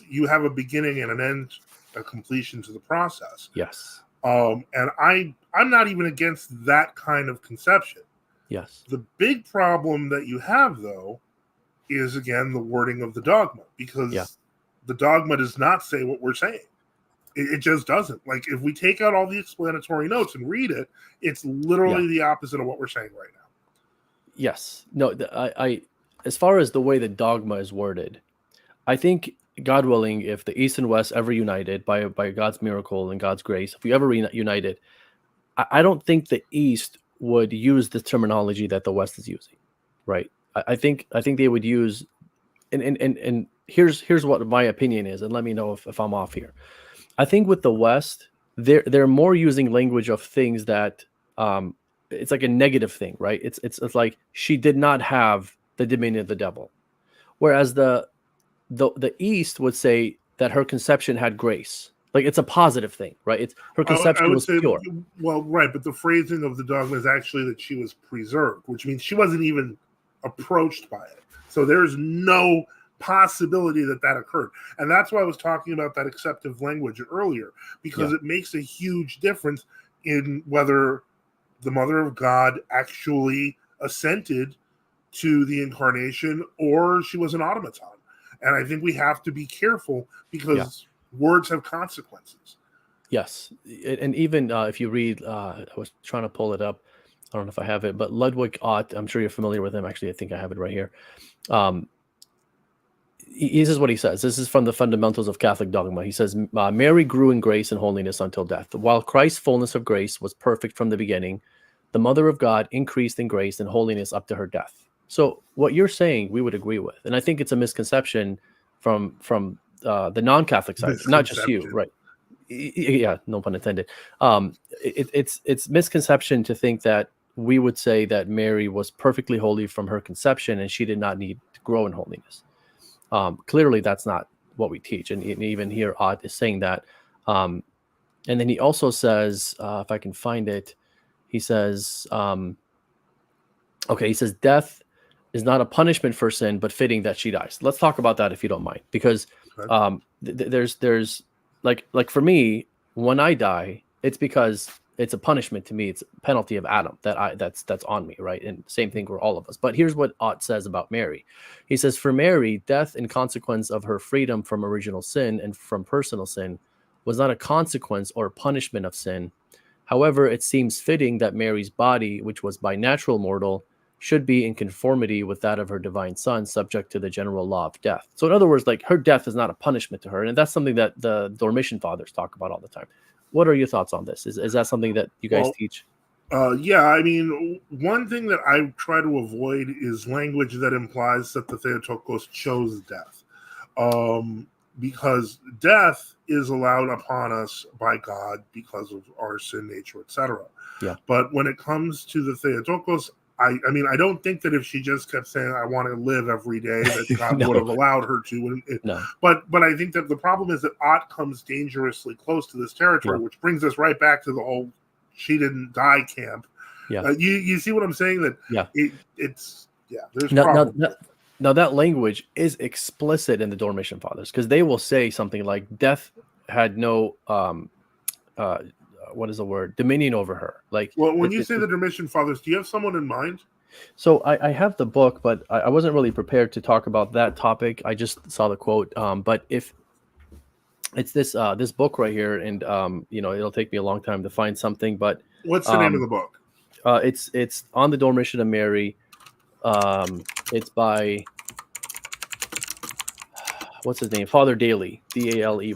you have a beginning and an end, a completion to the process. Yes. And I'm not even against that kind of conception. Yes. The big problem that you have, though, is again the wording of the dogma, because the dogma does not say what we're saying. It just doesn't. Like if we take out all the explanatory notes and read it, it's literally the opposite of what we're saying right now. Yes. No, I as far as the way the dogma is worded, I think, God willing, if the East and West ever united by God's miracle and God's grace, if we ever united, I don't think the East would use the terminology that the West is using. right? I think they would use, and here's what my opinion is, and let me know if I'm off here. I think with the West, they're more using language of things that it's like a negative thing, right? It's like she did not have the dominion of the devil, whereas the East would say that her conception had grace, like it's a positive thing, right? It's her I conception would was say, pure. well, right, but the phrasing of the dogma is actually that she was preserved, which means she wasn't even approached by it. So there's no possibility that occurred. And that's why I was talking about that acceptive language earlier, because it makes a huge difference in whether the Mother of God actually assented to the incarnation or she was an automaton. And I think we have to be careful because words have consequences. Yes, and even if you read, I was trying to pull it up. I don't know if I have it, but Ludwig Ott, I'm sure you're familiar with him. Actually, I think I have it right here. This is what he says. This is from the Fundamentals of Catholic Dogma. He says, Mary grew in grace and holiness until death. While Christ's fullness of grace was perfect from the beginning, the Mother of God increased in grace and holiness up to her death. So what you're saying, we would agree with. And I think it's a misconception from the non-Catholic side, not just you, right? Yeah, no pun intended. It's misconception to think that we would say that Mary was perfectly holy from her conception and she did not need to grow in holiness. Clearly, that's not what we teach, and even here, Ott is saying that. And then he also says, if I can find it, he says, he says, death is not a punishment for sin, but fitting that she dies. Let's talk about that if you don't mind, because there's like for me, when I die, it's because it's a punishment to me. It's a penalty of Adam that's on me, right? And same thing for all of us. But here's what Ott says about Mary. He says, for Mary, death in consequence of her freedom from original sin and from personal sin was not a consequence or punishment of sin. However, it seems fitting that Mary's body, which was by natural mortal, should be in conformity with that of her divine Son, subject to the general law of death. So in other words, like her death is not a punishment to her. And that's something that the Dormition fathers talk about all the time. What are your thoughts on this? Is that something that you guys teach? Yeah, I mean, one thing that I try to avoid is language that implies that the Theotokos chose death. Because death is allowed upon us by God because of our sin nature, etc. Yeah. But when it comes to the Theotokos, I mean, I don't think that if she just kept saying, I want to live every day, that God would have allowed her to. No. But I think that the problem is that Ott comes dangerously close to this territory, which brings us right back to the whole she didn't die camp. Yeah. You see what I'm saying? That there's problems. Now that language is explicit in the Dormition Fathers, because they will say something like death had no what is the word? Dominion over her. Like, well, when you say the Dormition Fathers, do you have someone in mind? So I have the book, but I wasn't really prepared to talk about that topic. I just saw the quote. But if it's this book right here, and it'll take me a long time to find something. But what's the name of the book? It's on the Dormition of Mary. It's by what's his name? Father Daly, Daley.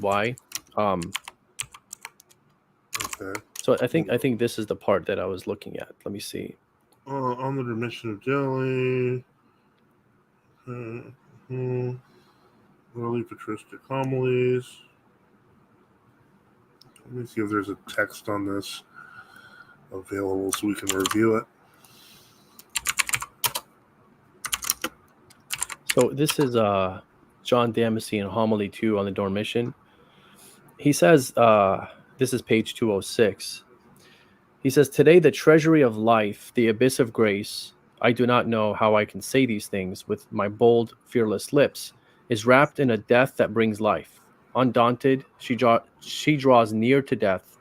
Okay. So I think this is the part that I was looking at. Let me see. On the Dormition of Daly. Early patristic homilies. Let me see if there's a text on this available so we can review it. So this is John Damascene, homily 2 on the Dormition. He says, this is page 206. He says, today the treasury of life, the abyss of grace, I do not know how I can say these things with my bold, fearless lips, is wrapped in a death that brings life. Undaunted, she draws near to death,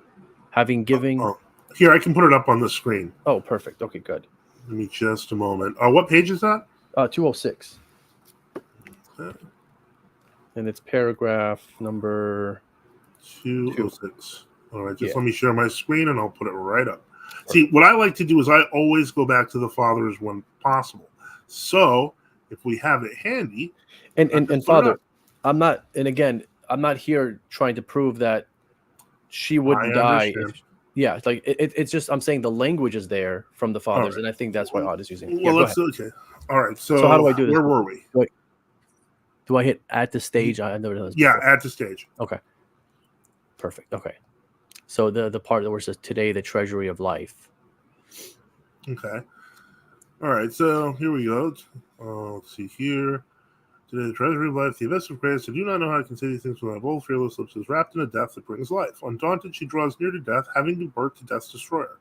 having given... Here, I can put it up on the screen. Oh, perfect. Okay, good. Give me just a moment. What page is that? 206. Okay. And it's paragraph number 206. All right, let me share my screen and I'll put it right up. See, what I like to do is I always go back to the fathers when possible. So if we have it handy, and Father, I'm not here trying to prove that she wouldn't die. Yeah, it's like it's just I'm saying the language is there from the All fathers, right. and I think that's why Odd is using. Yeah, Well, go let's ahead. okay. All right. So how do So I do this? where were we? Do I hit at the stage? I've never done this Yeah, before. at the stage. Okay, perfect. Okay, so the part where it says today the treasury of life. Okay. All right. So here we go. Let's see here. Today, the treasury of life, the abyss of grace. I do not know how I can say these things when my bold, fearless lips is wrapped in a death that brings life. Undaunted, she draws near to death, having to birth to death's destroyer.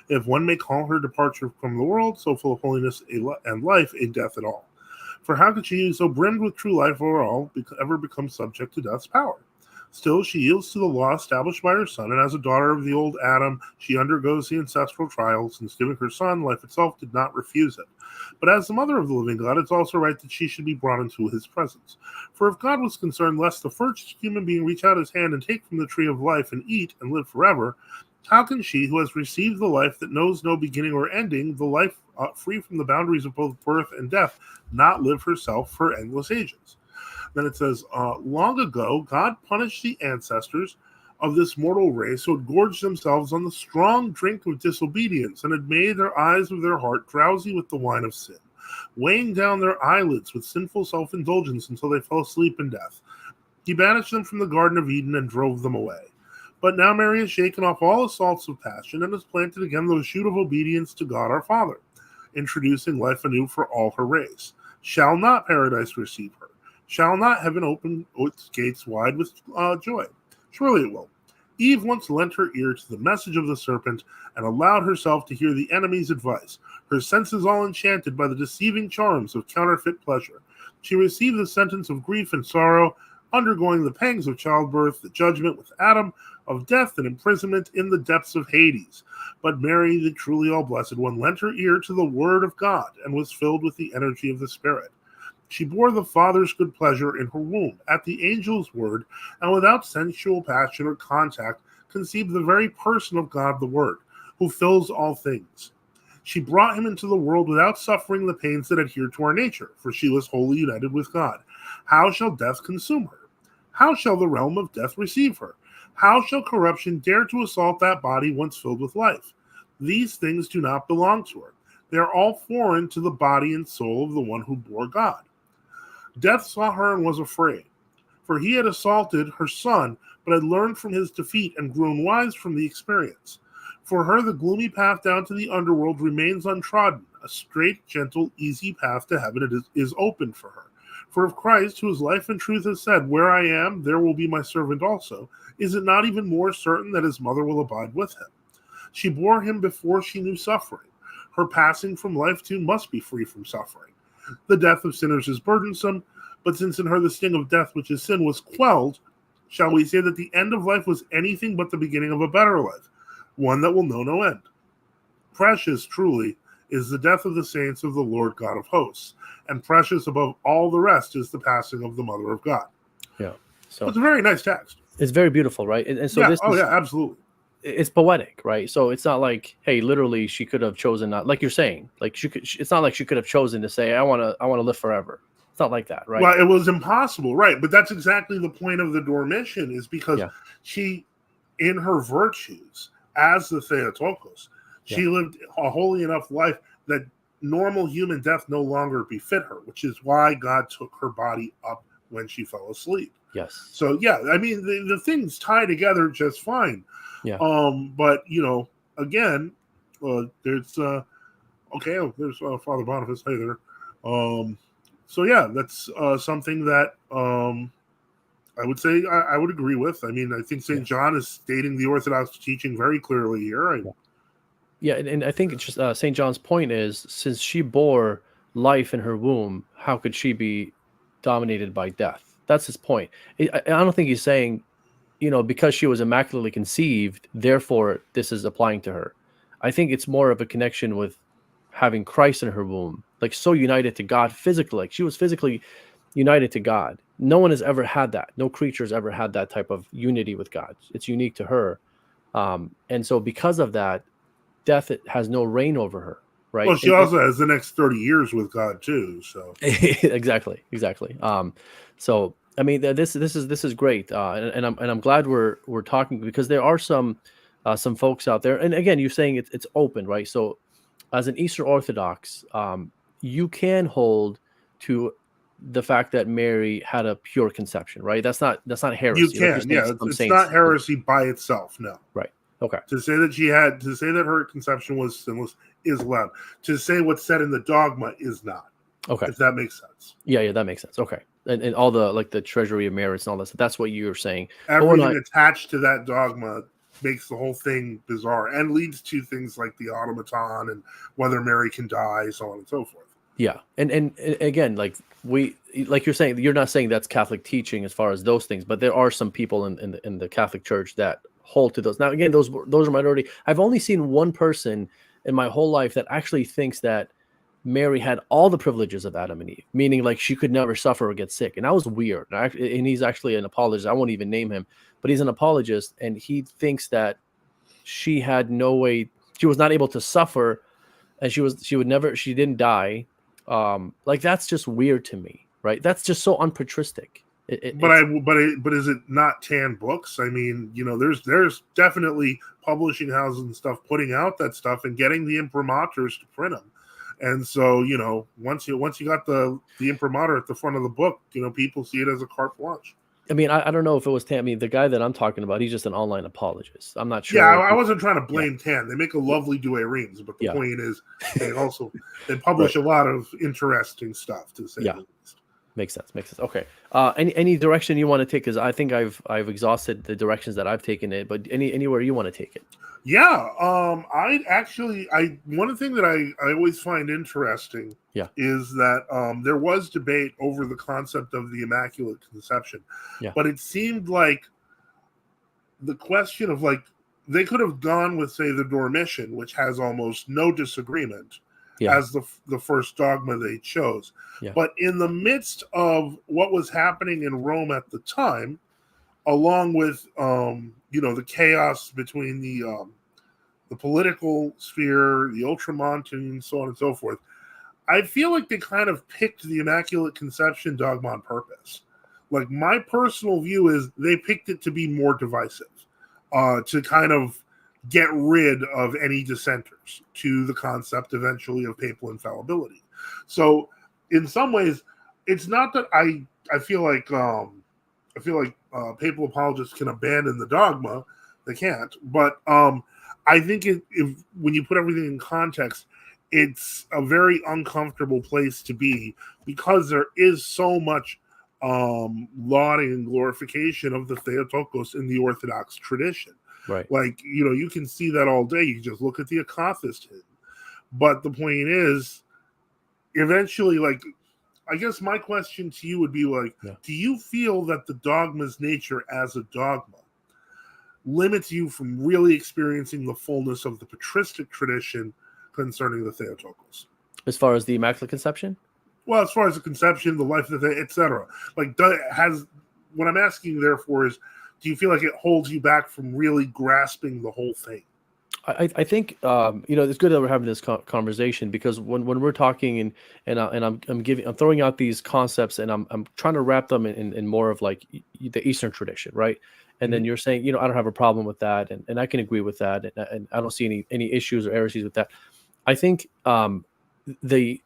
If one may call her departure from the world, so full of holiness and life, a death at all. For how could she, so brimmed with true life over all, ever become subject to death's power? Still, she yields to the law established by her son, and as a daughter of the old Adam, she undergoes the ancestral trial, since giving her son, life itself did not refuse it. But as the mother of the living God, it's also right that she should be brought into his presence. For if God was concerned lest the first human being reach out his hand and take from the tree of life and eat and live forever, how can she, who has received the life that knows no beginning or ending, the life free from the boundaries of both birth and death, not live herself for endless ages? Then it says, long ago, God punished the ancestors of this mortal race who had gorged themselves on the strong drink of disobedience and had made their eyes of their heart drowsy with the wine of sin, weighing down their eyelids with sinful self-indulgence until they fell asleep in death. He banished them from the Garden of Eden and drove them away. But now Mary has shaken off all assaults of passion and has planted again the shoot of obedience to God our Father, introducing life anew for all her race. Shall not paradise receive her? Shall not heaven open its gates wide with joy? Surely it will. Eve once lent her ear to the message of the serpent and allowed herself to hear the enemy's advice, her senses all enchanted by the deceiving charms of counterfeit pleasure. She received the sentence of grief and sorrow, undergoing the pangs of childbirth, the judgment with Adam, of death and imprisonment in the depths of Hades. But Mary, the truly all-blessed one, lent her ear to the word of God and was filled with the energy of the Spirit. She bore the Father's good pleasure in her womb, at the angel's word, and without sensual passion or contact, conceived the very person of God the Word, who fills all things. She brought him into the world without suffering the pains that adhere to our nature, for she was wholly united with God. How shall death consume her? How shall the realm of death receive her? How shall corruption dare to assault that body once filled with life? These things do not belong to her. They are all foreign to the body and soul of the one who bore God. Death saw her and was afraid, for he had assaulted her son, but had learned from his defeat and grown wise from the experience. For her, the gloomy path down to the underworld remains untrodden. A straight, gentle, easy path to heaven is opened for her. For if Christ, whose life and truth has said, "Where I am, there will be my servant also," is it not even more certain that his mother will abide with him? She bore him before she knew suffering. Her passing from life too must be free from suffering. The death of sinners is burdensome, but since in her the sting of death, which is sin, was quelled, shall we say that the end of life was anything but the beginning of a better life, one that will know no end? Precious, truly, is the death of the saints of the Lord God of hosts, and precious above all the rest is the passing of the Mother of God. Yeah. So it's a very nice text. It's very beautiful, right? And so yeah. this Oh, is, yeah, absolutely. It's poetic, right? So it's not like, hey, literally she could have chosen not, like you're saying, like it's not like she could have chosen to say, I want to live forever. It's not like that, right? Well, it was impossible, right? But that's exactly the point of the Dormition, is because she, in her virtues as the Theotokos, she lived a holy enough life that normal human death no longer befit her, which is why God took her body up when she fell asleep. Yes. So, yeah, I mean, the things tie together just fine. Yeah. But, again, there's, there's Father Boniface. Hey there. So, yeah, that's something that I would say I would agree with. I mean, I think St. John is stating the Orthodox teaching very clearly here. And I think it's just St. John's point is, since she bore life in her womb, how could she be dominated by death? That's his point. I don't think he's saying, because she was immaculately conceived, therefore this is applying to her. I think it's more of a connection with having Christ in her womb, like so united to God physically. Like she was physically united to God. No one has ever had that. No creature has ever had that type of unity with God. It's unique to her. And so because of that, death has no reign over her, right? Well, she also has the next 30 years with God too. So exactly. So I mean, this is great, and I'm glad we're talking, because there are some some folks out there, and again, you're saying it's open, right? So as an Eastern Orthodox, you can hold to the fact that Mary had a pure conception, right? That's not You heresy. Like you're can, saying, yeah. some It's saints, not heresy by itself, no. right? Okay, To say that her conception was sinless is allowed. To say what's said in the dogma is not. okay, If that makes sense. yeah, that makes sense. Okay, and all the like the treasury of merits and all that. So that's what you're saying. Everything attached to that dogma makes the whole thing bizarre and leads to things like the automaton and whether Mary can die, so on and so forth. Yeah, and again, like you're saying, you're not saying that's Catholic teaching as far as those things, but there are some people in the Catholic Church that hold to those. Now, again, those are minority. I've only seen one person in my whole life that actually thinks that Mary had all the privileges of Adam and Eve, meaning like she could never suffer or get sick, and that was weird. And he's actually an apologist. I won't even name him, but he's an apologist, and he thinks that she had no way, she was not able to suffer, and she didn't die. Like that's just weird to me, right? That's just so unpatristic. But is it not tan books? I mean, there's definitely publishing houses and stuff putting out that stuff and getting the imprimaturs to print them. And so, once you got the imprimatur at the front of the book, people see it as a carte blanche. I mean, I don't know if it was Tan. I mean, the guy that I'm talking about, he's just an online apologist. I'm not sure. Yeah, I wasn't trying to blame Tan. They make a lovely duerenes, but the point is they publish a lot of interesting stuff, to say the least. Makes sense. Okay. Any direction you want to take? Because I think I've exhausted the directions that I've taken it, but anywhere you want to take it. Yeah. One thing that I always find interesting is that there was debate over the concept of the Immaculate Conception. Yeah. But it seemed like the question of they could have gone with, say, the Dormition, which has almost no disagreement, as the first dogma they chose. Yeah. But in the midst of what was happening in Rome at the time, along with the chaos between the political sphere, the ultramontane, so on and so forth, I feel like they kind of picked the Immaculate Conception dogma on purpose. Like, my personal view is they picked it to be more divisive, to kind of get rid of any dissenters to the concept eventually of papal infallibility. So in some ways, it's not that I feel like papal apologists can abandon the dogma. They can't. But I think when you put everything in context, it's a very uncomfortable place to be, because there is so much lauding and glorification of the Theotokos in the Orthodox tradition. Right. Like, you can see that all day. You can just look at the Akathist hymn. But the point is, eventually, I guess my question to you would be do you feel that the dogma's nature as a dogma limits you from really experiencing the fullness of the patristic tradition concerning the Theotokos? As far as the Immaculate Conception? Well, as far as the conception, the life of the, etc. What I'm asking, therefore, is, do you feel like it holds you back from really grasping the whole thing? I think it's good that we're having this conversation, because when we're talking and I'm throwing out these concepts, and I'm trying to wrap them in more of like the Eastern tradition, right? And then you're saying, I don't have a problem with that, and I can agree with that, and I don't see any issues or heresies with that. I think the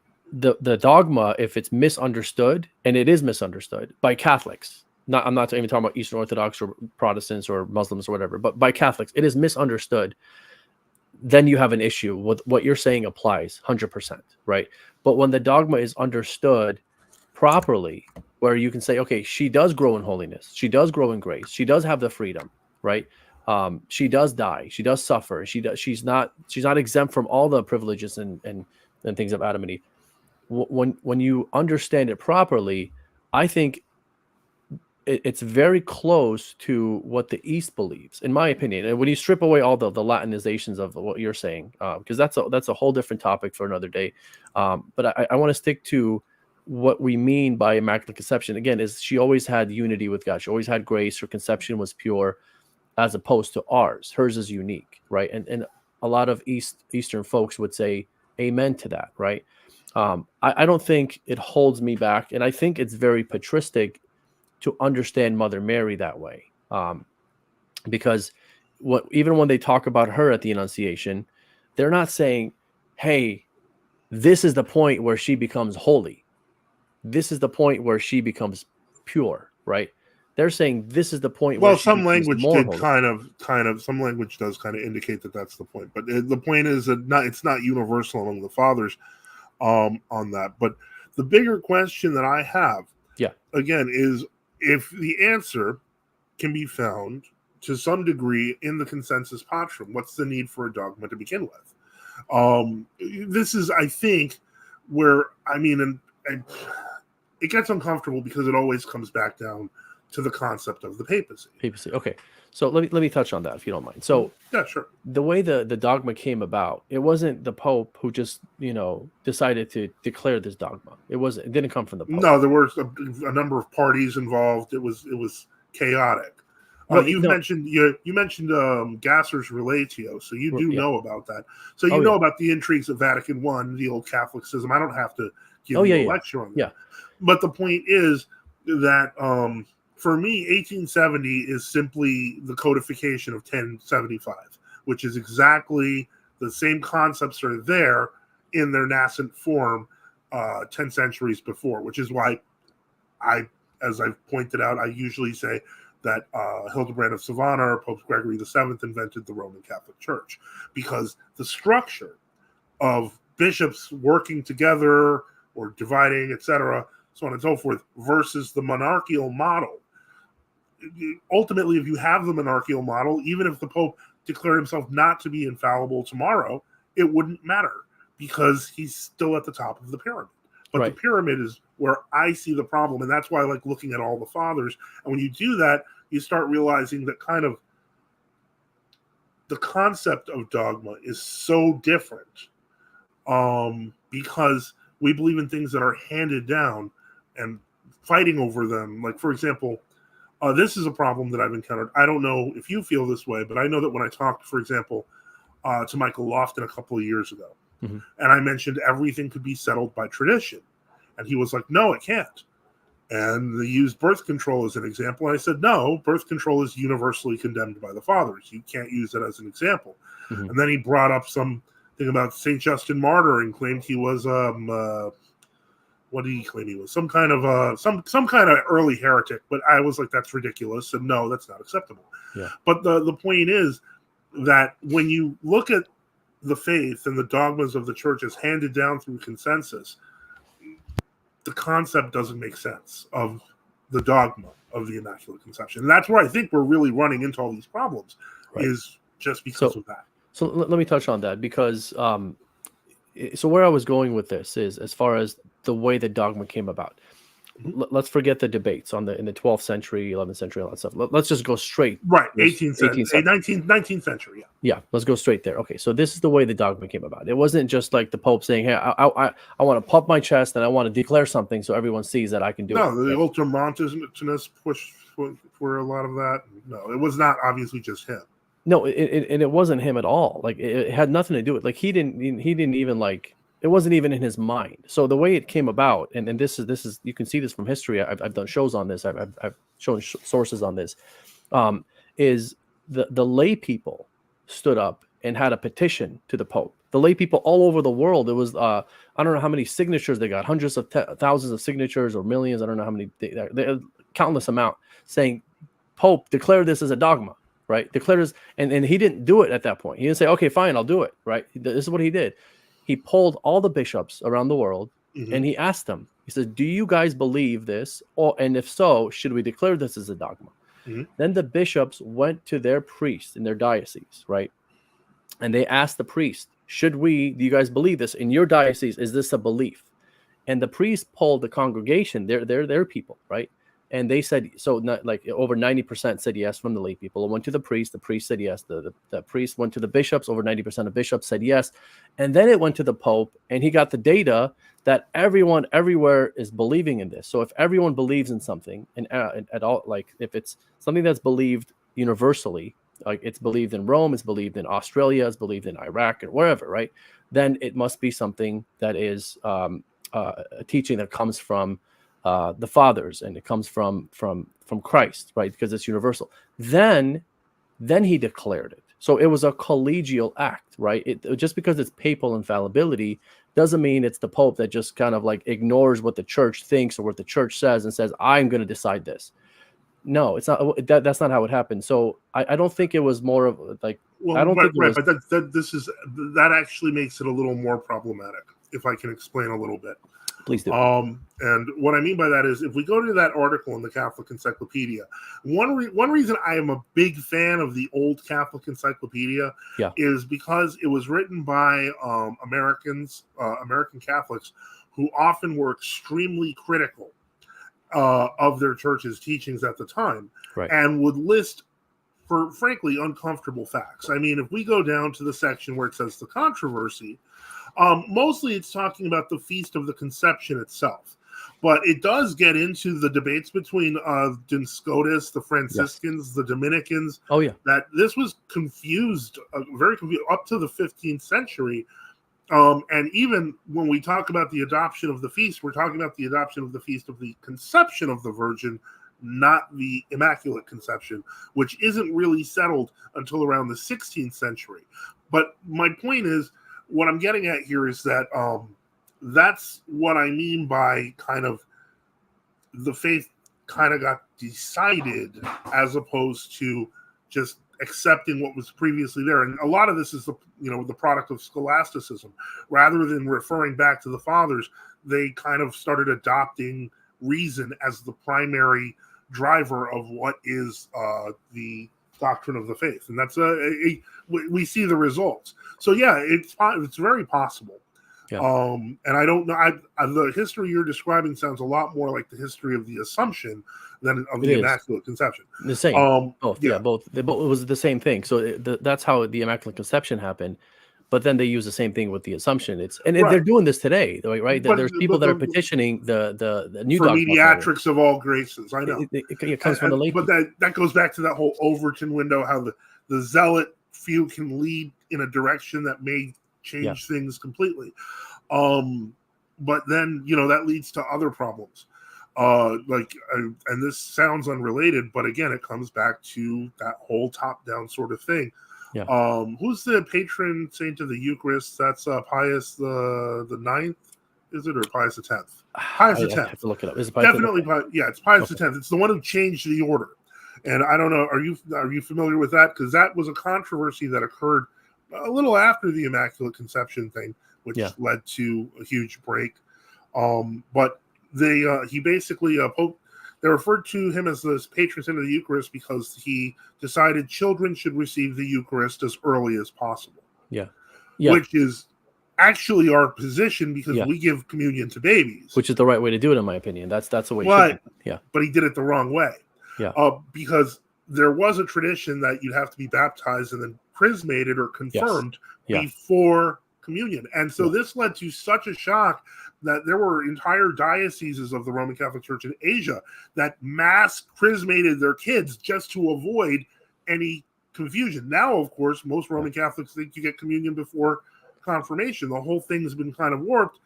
dogma, if it's misunderstood, and it is misunderstood by Catholics. I'm not even talking about Eastern Orthodox or Protestants or Muslims or whatever, but by Catholics, it is misunderstood. Then you have an issue with what you're saying applies 100%, right? But when the dogma is understood properly, where you can say, okay, she does grow in holiness, she does grow in grace, she does have the freedom, right? She does die, she does suffer, she's not exempt from all the privileges and things of Adam and Eve. When you understand it properly, I think it's very close to what the East believes, in my opinion. And when you strip away all the Latinizations of what you're saying, because that's a whole different topic for another day. But I want to stick to what we mean by Immaculate Conception. Again, is she always had unity with God. She always had grace. Her conception was pure, as opposed to ours. Hers is unique, right? And a lot of Eastern folks would say amen to that, right? I don't think it holds me back. And I think it's very patristic to understand Mother Mary that way, because even when they talk about her at the Annunciation, they're not saying, hey, this is the point where she becomes holy. This is the point where she becomes pure, right? They're saying this is the point where Well, she some becomes language more did holy. some language does kind of indicate that that's the point. But the point is that it's not universal among the fathers on that. But the bigger question that I have, Yeah, again, is if the answer can be found to some degree in the consensus patrum, what's the need for a dogma to begin with? This is, I think, where and it gets uncomfortable because it always comes back down to the concept of the papacy. Papacy. Okay, so let me touch on that if you don't mind. So yeah, sure. The way the dogma came about, it wasn't the Pope who just decided to declare this dogma. It didn't come from the Pope. No, there were a number of parties involved. It was chaotic. Well, you mentioned Gasser's Relatio, so you do know about that. So you know about the intrigues of Vatican I, the old Catholicism. I don't have to give you a lecture on that. Yeah. But the point is that for me, 1870 is simply the codification of 1075, which is exactly the same concepts are there in their nascent form 10 centuries before, which is why as I've pointed out, I usually say that Hildebrand of Savannah or Pope Gregory VII invented the Roman Catholic Church, because the structure of bishops working together or dividing, etc., so on and so forth, versus the monarchical model. Ultimately, if you have the monarchical model, even if the Pope declared himself not to be infallible tomorrow, it wouldn't matter because he's still at the top of the pyramid. But the pyramid is where I see the problem, and that's why I like looking at all the fathers. And when you do that, you start realizing that kind of the concept of dogma is so different because we believe in things that are handed down and fighting over them. Like, for example, this is a problem that I've encountered. I don't know if you feel this way, but I know that when I talked, for example, to Michael Lofton a couple of years ago, and I mentioned everything could be settled by tradition, and he was like, no, it can't. And they used birth control as an example. And I said, no, birth control is universally condemned by the fathers. You can't use it as an example. And then he brought up something about St. Justin Martyr and claimed he was what did he claim he was? Some kind of some kind of early heretic. But I was like, that's ridiculous, and no, that's not acceptable. Yeah. But the point is that when you look at the faith and the dogmas of the church as handed down through consensus, the concept doesn't make sense of the dogma of the Immaculate Conception. And that's where I think we're really running into all these problems, is just because of that. So let me touch on that, because so where I was going with this is, as far as the way the dogma came about, let's forget the debates in the 12th century, 11th century, all that stuff. Let's just go straight. Right, 18th century, 19th century, Yeah, let's go straight there. Okay, so this is the way the dogma came about. It wasn't just like the Pope saying, hey, I want to pump my chest and I want to declare something so everyone sees that I can do it. No, the ultramontanists pushed for a lot of that. No, it was not obviously just him. No, it wasn't him at all. Like, it had nothing to do with, like, he didn't even, like, it wasn't even in his mind. So the way it came about, and this is you can see this from history. I've done shows on this. I've shown sources on this. Is the lay people stood up and had a petition to the Pope. The lay people all over the world. It was I don't know how many signatures they got, hundreds of thousands of signatures or millions. I don't know how many. They countless amount saying, Pope, declare this as a dogma. Right, declares, and he didn't do it at that point. He didn't say, okay, fine, I'll do it. Right, this is what he did. He polled all the bishops around the world, and he asked them. He said, "Do you guys believe this? And if so, should we declare this as a dogma?" Then the bishops went to their priests in their diocese, right, and they asked the priest, "Do you guys believe this in your diocese? Is this a belief?" And the priest polled the congregation, their people, right. And they said, so not, like, over 90% said yes from the lay people. It went to the priest said yes. The priest went to the bishops, over 90% of bishops said yes. And then it went to the Pope, and he got the data that everyone everywhere is believing in this. So if everyone believes in something, and at all, like, if it's something that's believed universally, like it's believed in Rome, it's believed in Australia, it's believed in Iraq, or wherever, right, then it must be something that is a teaching that comes from the fathers, and it comes from Christ, right? Because it's universal. Then then he declared it. So it was a collegial act, right? Just because it's papal infallibility doesn't mean it's the Pope that just kind of like ignores what the church thinks or what the church says and says, I'm going to decide this. No, it's not. That's not how it happened. So I don't think it was more of like, Well, I don't think it was. but that actually makes it a little more problematic, if I can explain a little bit. Please do. And what I mean by that is, if we go to that article in the Catholic Encyclopedia, one reason I am a big fan of the old Catholic Encyclopedia is because it was written by American Catholics who often were extremely critical of their church's teachings at the time, right, and would list, for frankly, uncomfortable facts. I mean, if we go down to the section where it says the controversy, mostly it's talking about the Feast of the Conception itself. But it does get into the debates between Duns Scotus, the Franciscans, the Dominicans. Oh, yeah. That this was confused, very confused, up to the 15th century. And even when we talk about the adoption of the feast, we're talking about the adoption of the Feast of the Conception of the Virgin, not the Immaculate Conception, which isn't really settled until around the 16th century. But my point is, what I'm getting at here is that that's what I mean by kind of the faith kind of got decided as opposed to just accepting what was previously there. And a lot of this is the product of scholasticism. Rather than referring back to the fathers, they kind of started adopting reason as the primary driver of what is the doctrine of the faith. And that's we see the results. So yeah, it's very possible. Yeah. And I don't know. The history you're describing sounds a lot more like the history of the Assumption than of the Immaculate Conception. The same. Both. Yeah, both. It was the same thing. So that's how the Immaculate Conception happened. But then they use the same thing with the Assumption. They're doing this today, right? There's people that are petitioning the new for mediatrix of all graces. I know it comes from the late. But that goes back to that whole Overton window, how the zealot few can lead in a direction that may change things completely. But then that leads to other problems. And this sounds unrelated, but again, it comes back to that whole top-down sort of thing. Yeah. Who's the patron saint of the Eucharist? That's Pius the Ninth, is it, or Pius the 10th? Pius the 10th. I have to look it up. Is it Definitely, it's Pius the 10th. It's the one who changed the order. And I don't know, are you familiar with that? Because that was a controversy that occurred a little after the Immaculate Conception thing, which led to a huge break. But he basically Pope. They referred to him as the patron saint of the Eucharist because he decided children should receive the Eucharist as early as possible. Yeah. Which is actually our position because we give communion to babies, which is the right way to do it, in my opinion. That's the way. But he did it the wrong way. Yeah. Because there was a tradition that you'd have to be baptized and then chrismated or confirmed before communion. And so this led to such a shock that there were entire dioceses of the Roman Catholic Church in Asia that mass chrismated their kids just to avoid any confusion. Now, of course, most Roman Catholics think you get communion before confirmation. The whole thing's been kind of warped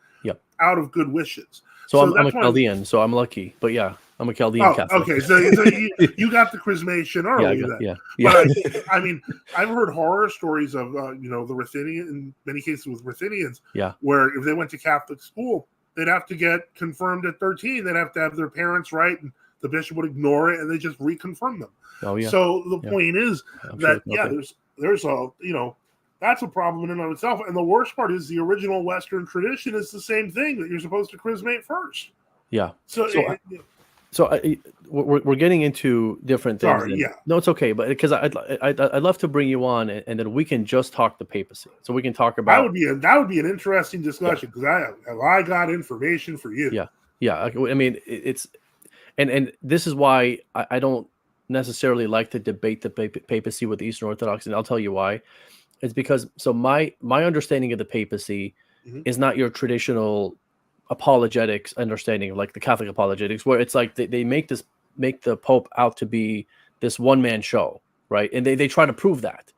out of good wishes. So I'm a Chaldean, so I'm lucky. But I'm a Chaldean Catholic. Okay, so you got the chrismation early then. But I mean, I've heard horror stories of the Ruthenian, in many cases with Ruthenians, where if they went to Catholic school, they'd have to get confirmed at 13. They'd have to have their parents write, and the bishop would ignore it, and they just reconfirm them. Oh yeah. So the point is that there's a that's a problem in and of itself. And the worst part is the original Western tradition is the same thing, that you're supposed to chrismate first. Yeah. So we're getting into different things. Sorry, No, it's okay. But because I'd love to bring you on, and then we can just talk the papacy. So we can talk about that would be an interesting discussion because I got information for you. Yeah. I mean, it's and this is why I don't necessarily like to debate the papacy with the Eastern Orthodox, and I'll tell you why. It's because my understanding of the papacy is not your traditional apologetics understanding of like the Catholic apologetics, where it's like they make the Pope out to be this one-man show, right? And they try to prove that.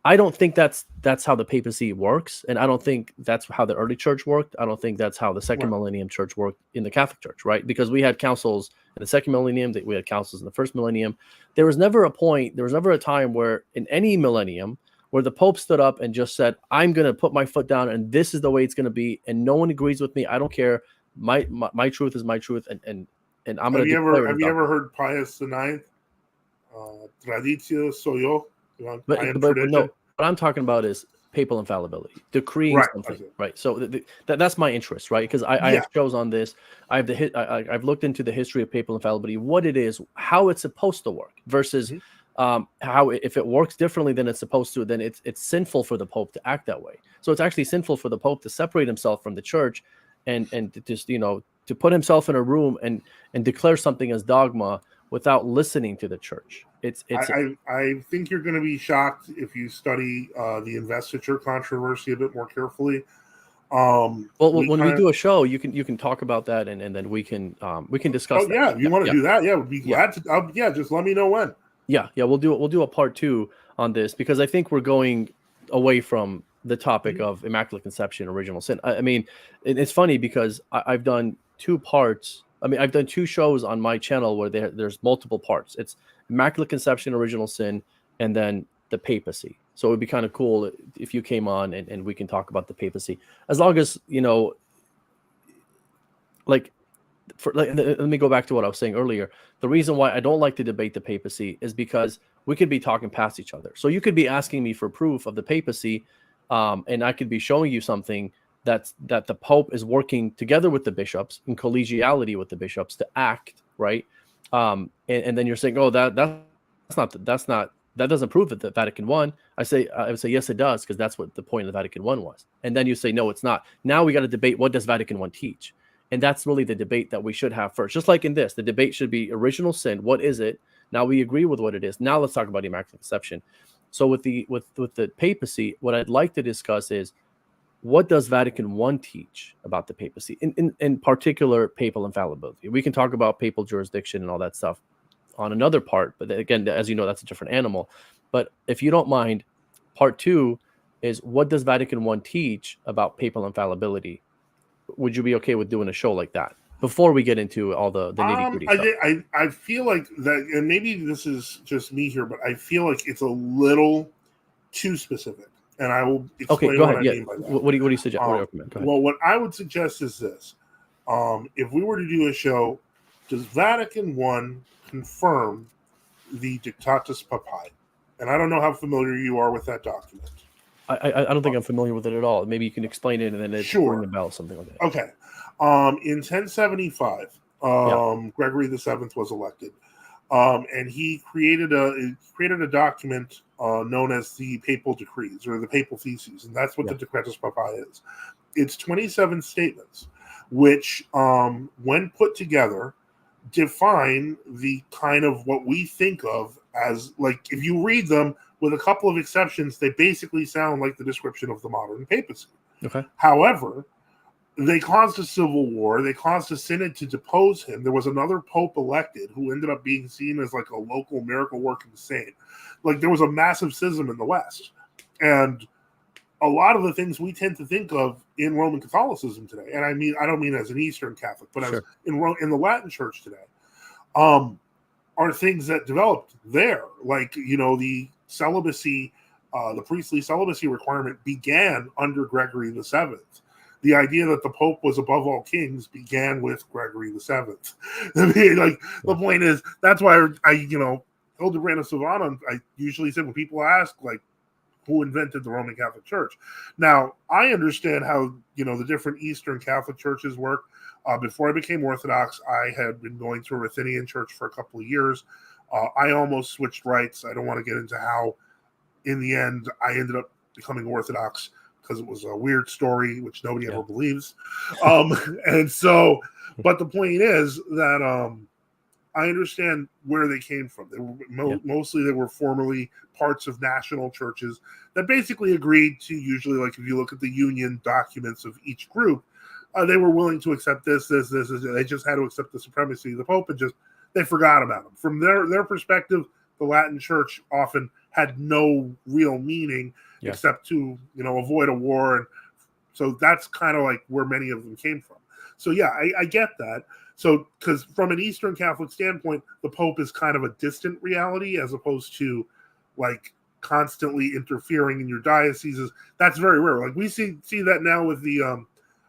I don't think that's how the papacy works, and I don't think that's how the early church worked. I don't think that's how the second Right. millennium church worked in the Catholic Church, right? Because we had councils in the second millennium, we had councils in the first millennium. There was never a time where in any millennium where the Pope stood up and just said, "I'm going to put my foot down, and this is the way it's going to be, and no one agrees with me. I don't care. My truth is my truth, and I'm going to declare it." Have you ever heard Pius IX? Traditio soyo. I am But no, tradition. what I'm talking about is papal infallibility, decreeing Right. something, right? So that's my interest, right? Because I Yeah. have shows on this. I have I've looked into the history of papal infallibility, what it is, how it's supposed to work, versus how if it works differently than it's supposed to, then it's sinful for the Pope to act that way. So it's actually sinful for the Pope to separate himself from the Church, and to just to put himself in a room and declare something as dogma without listening to the Church. I think you're going to be shocked if you study the investiture controversy a bit more carefully. Well, when we do a show, you can talk about that, and then we can discuss. Oh yeah, if you want to do that, yeah, we'd be glad to. Yeah, just let me know when. Yeah, we'll do a part 2 on this, because I think we're going away from the topic of Immaculate Conception, original sin. I mean, it's funny because I've done 2 parts. I mean, I've done 2 shows on my channel where there's multiple parts. It's Immaculate Conception, original sin, and then the papacy. So it would be kind of cool if you came on and we can talk about the papacy, as long as let me go back to what I was saying earlier. The reason why I don't like to debate the papacy is because we could be talking past each other. So you could be asking me for proof of the papacy, and I could be showing you something that the Pope is working together with the bishops in collegiality with the bishops to act right, and then you're saying, oh, that doesn't prove that the Vatican I. I would say yes, it does, because that's what the point of the Vatican I was. And then you say no, it's not. Now we got to debate, what does Vatican I teach? And that's really the debate that we should have first. Just like in this, the debate should be original sin. What is it? Now we agree with what it is. Now let's talk about Immaculate Conception. So with the papacy, what I'd like to discuss is, what does Vatican I teach about the papacy? In particular, papal infallibility. We can talk about papal jurisdiction and all that stuff on another part, but again, as you know, that's a different animal. But if you don't mind, part 2 is, what does Vatican I teach about papal infallibility? Would you be okay with doing a show like that before we get into all the nitty-gritty stuff? I feel like that, and maybe this is just me here, but I feel like it's a little too specific, and I will explain what I mean by that. What do you suggest? What do you recommend? Go ahead. Well, what I would suggest is this: if we were to do a show, does Vatican I confirm the Dictatus Papae? And I don't know how familiar you are with that document. I don't think I'm familiar with it at all. Maybe you can explain it, and then it's ring a bell, something like that. Okay. In 1075, Gregory VII was elected, and he created a document known as the Papal Decrees, or the Papal Theses, and that's what the Decretus Papae is. It's 27 statements, which, when put together, define the kind of what we think of as, like, if you read them, with a couple of exceptions, they basically sound like the description of the modern papacy. Okay. However, they caused a civil war. They caused a synod to depose him. There was another pope elected who ended up being seen as like a local miracle working saint. Like, there was a massive schism in the West. And a lot of the things we tend to think of in Roman Catholicism today, and I don't mean as an Eastern Catholic, but as in the Latin Church today, are things that developed there. Like, the celibacy, the priestly celibacy requirement began under Gregory VII. The idea that the Pope was above all kings began with Gregory VII. I mean, like, the point is, that's why Hildebrand of Suaidan, I usually say, when people ask, like, who invented the Roman Catholic Church? Now, I understand how, the different Eastern Catholic churches work. Before I became Orthodox, I had been going to a Ruthenian church for a couple of years. I almost switched rights. I don't want to get into how, in the end, I ended up becoming Orthodox, because it was a weird story, which nobody ever believes. And so, but the point is that I understand where they came from. They were mostly, they were formerly parts of national churches that basically agreed to, usually, like, if you look at the union documents of each group, they were willing to accept this. They just had to accept the supremacy of the Pope, and they forgot about them. From their perspective, the Latin Church often had no real meaning except to, avoid a war. And so that's kind of like where many of them came from. So yeah, I get that. So because from an Eastern Catholic standpoint, the Pope is kind of a distant reality as opposed to like constantly interfering in your dioceses. That's very rare. Like we see that now with the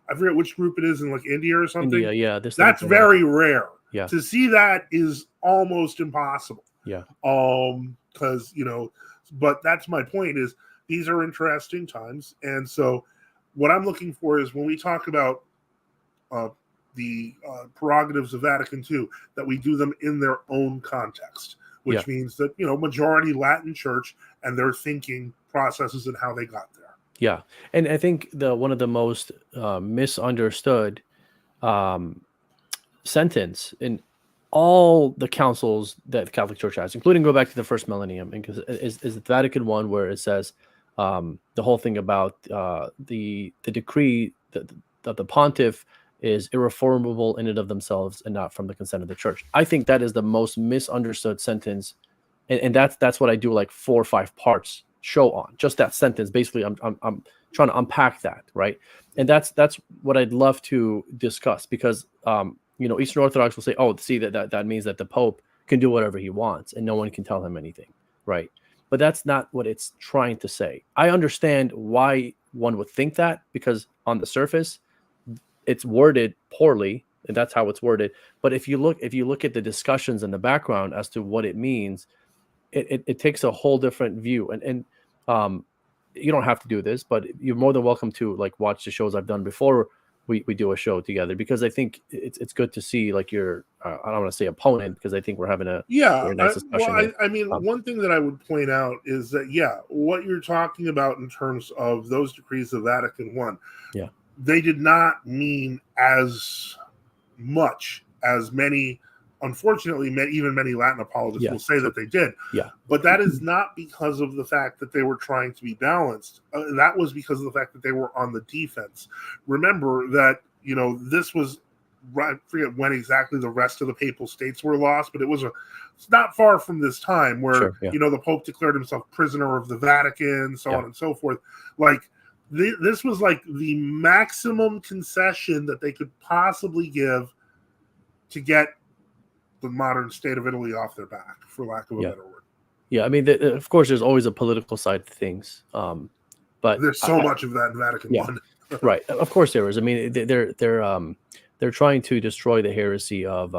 I forget which group it is in like India or something. India, yeah. That's very rare. Yeah. To see that is almost impossible. Yeah. Because, but that's my point is these are interesting times. And so what I'm looking for is when we talk about the prerogatives of Vatican II, that we do them in their own context, which means that, majority Latin church and their thinking processes and how they got there. Yeah. And I think one of the most misunderstood sentence in all the councils that the Catholic Church has, including go back to the first millennium, because is the Vatican I, where it says the whole thing about the decree that the pontiff is irreformable in and of themselves and not from the consent of the church. I think that is the most misunderstood sentence, and that's what I do like 4 or 5 parts show on, just that sentence. Basically, I'm trying to unpack that, right? And that's what I'd love to discuss, because Eastern Orthodox will say, oh, see, that means that the Pope can do whatever he wants and no one can tell him anything, right? But that's not what it's trying to say. I understand why one would think that, because on the surface it's worded poorly, and that's how it's worded. But if you look at the discussions in the background as to what it means, it takes a whole different view. And you don't have to do this, but you're more than welcome to like watch the shows I've done before we do a show together, because I think it's good to see like your I don't want to say opponent, because I think we're having a very nice discussion. I mean, one thing that I would point out is that what you're talking about in terms of those decrees of Vatican I, they did not mean as much as many. Unfortunately, even many Latin apologists will say that they did. Yeah. But that is not because of the fact that they were trying to be balanced. That was because of the fact that they were on the defense. Remember that, this was, I forget when exactly the rest of the papal states were lost, but it's not far from this time where, the Pope declared himself prisoner of the Vatican, so on and so forth. Like, this was like the maximum concession that they could possibly give to get the modern state of Italy off their back, for lack of a better word. Yeah, I mean, of course, there's always a political side to things, but there's so much of that in Vatican I. Right, of course there is. I mean, they're trying to destroy the heresy of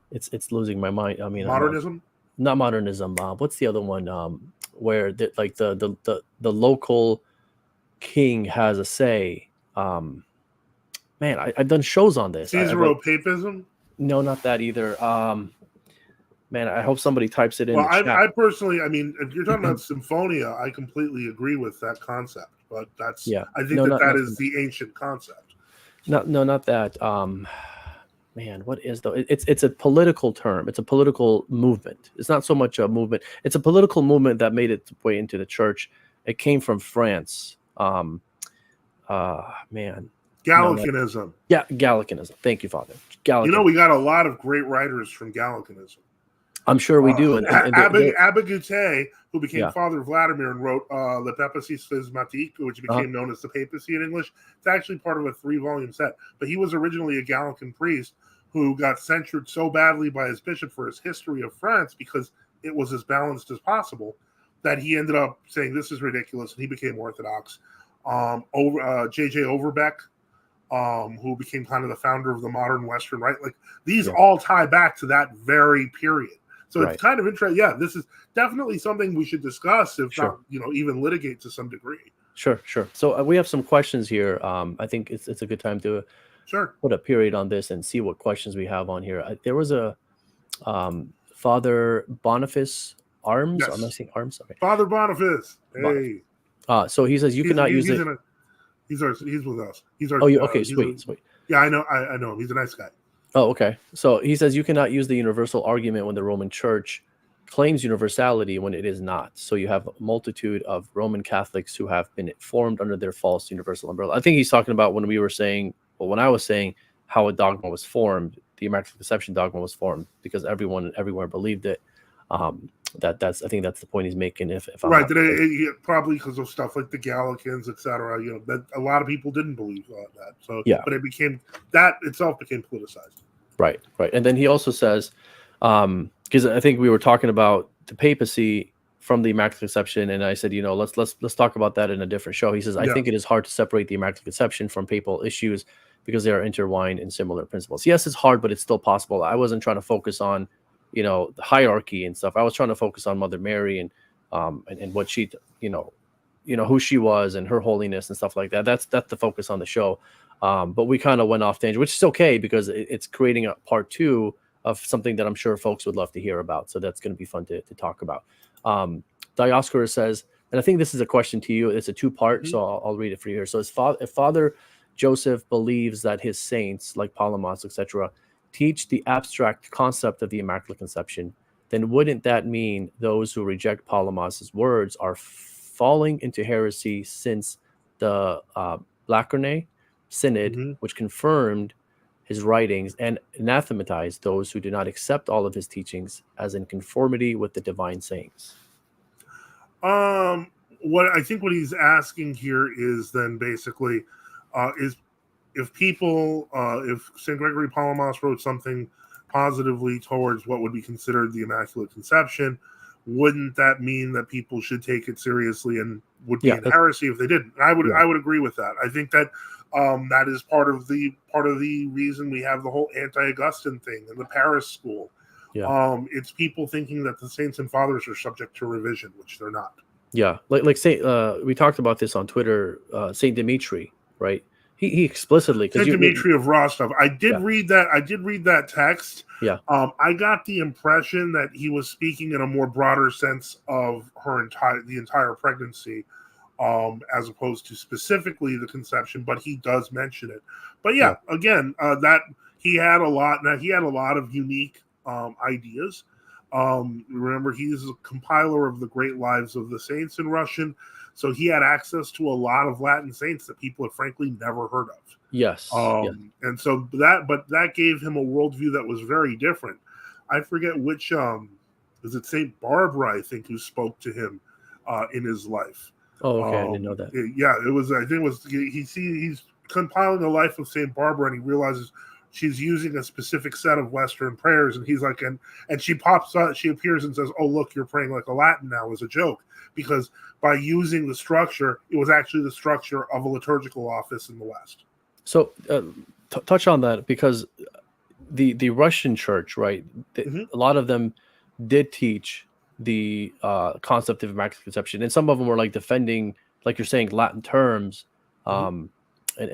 it's losing my mind. I mean, modernism, not modernism. What's the other one? Where the local king has a say. Man, I've done shows on this. Caesaropapism? No, not that either. Man, I hope somebody types it in. Well, the chat. I personally, I mean, if you're talking about Symphonia, I completely agree with that concept. But that's, I think that is the ancient concept. No, not that. Man, what is though? It's a political term. It's a political movement. It's not so much a movement. It's a political movement that made its way into the church. It came from France. Man. Gallicanism. Gallicanism. Thank you, Father. Gallicanism. We got a lot of great writers from Gallicanism. I'm sure we do. Abigute, who became Father Vladimir and wrote the Papacy Schismatique, which became known as the Papacy in English. It's actually part of a 3-volume set. But he was originally a Gallican priest who got censured so badly by his bishop for his history of France, because it was as balanced as possible, that he ended up saying this is ridiculous, and he became Orthodox. J.J. Overbeck, who became kind of the founder of the modern Western right. Like these all tie back to that very period. So it's kind of interesting. Yeah, this is definitely something we should discuss, if not, even litigate to some degree. Sure. So we have some questions here. I think it's a good time to put a period on this and see what questions we have on here. There was a Father Boniface Arms. Yes. Am I saying Arms? Okay. Father Boniface. Hey. So he says you cannot use it. He's with us. He's our. Okay, sweet. Yeah, I know him. He's a nice guy. Oh, okay. So he says you cannot use the universal argument when the Roman Church claims universality when it is not. So you have a multitude of Roman Catholics who have been formed under their false universal umbrella. I think he's talking about when I was saying how a dogma was formed, the Immaculate Conception dogma was formed because everyone everywhere believed it. That's I think that's the point he's making. If I'm Right, not mistaken. probably because of stuff like the Gallicans, etc. That a lot of people didn't believe that. So, Yeah. but it became that itself became politicized. Right. And then he also says, because I think we were talking about the papacy from the Immaculate Conception, and I said, let's talk about that in a different show. He says, I Yeah. think it is hard to separate the Immaculate Conception from papal issues because they are intertwined in similar principles. Yes, it's hard, but it's still possible. I wasn't trying to focus on, the hierarchy and stuff. I was trying to focus on Mother Mary and what she, who she was and her holiness and stuff like that. That's the focus on the show. But we kind of went off tangent, which is okay because it's creating a part 2 of something that I'm sure folks would love to hear about. So that's going to be fun to talk about. Dioscor says, and I think this is a question to you. It's a 2-part, so I'll read it for you here. So if Father Joseph believes that his saints, like Palamas, etc., teach the abstract concept of the Immaculate Conception, then wouldn't that mean those who reject Palamas's words are falling into heresy, since the Lacernae Synod, which confirmed his writings and anathematized those who do not accept all of his teachings as in conformity with the divine sayings? What I think what he's asking here is then basically is if people, if St. Gregory Palamas wrote something positively towards what would be considered the Immaculate Conception, wouldn't that mean that people should take it seriously and would be in heresy if they didn't? I would agree with that. I think that that is part of the reason we have the whole anti-Augustine thing and the Paris school. Yeah. It's people thinking that the saints and fathers are subject to revision, which they're not. Yeah, like Saint, we talked about this on Twitter. Saint Dimitri, right? He explicitly, Saint Dimitri of Rostov. I did read that. I did read that text. Yeah. I got the impression that he was speaking in a more broader sense of the entire pregnancy, as opposed to specifically the conception. But he does mention it. But again, that he had a lot. Now he had a lot of unique ideas. Remember, he's a compiler of the Great Lives of the Saints in Russian, so he had access to a lot of Latin saints that people had frankly never heard of. Yes. And so that gave him a worldview that was very different. I forget which is it Saint Barbara, I think, who spoke to him in his life. Oh, okay, I didn't know that. It was. I think it was. He's compiling the life of Saint Barbara, and he realizes she's using a specific set of Western prayers, and he's like, and she pops up, she appears and says, "Oh, look, you're praying like a Latin now," as a joke, because by using the structure, it was actually the structure of a liturgical office in the West. So touch on that, because the Russian church, right? A lot of them did teach the concept of Immaculate Conception, and some of them were like defending, like you're saying, Latin terms, and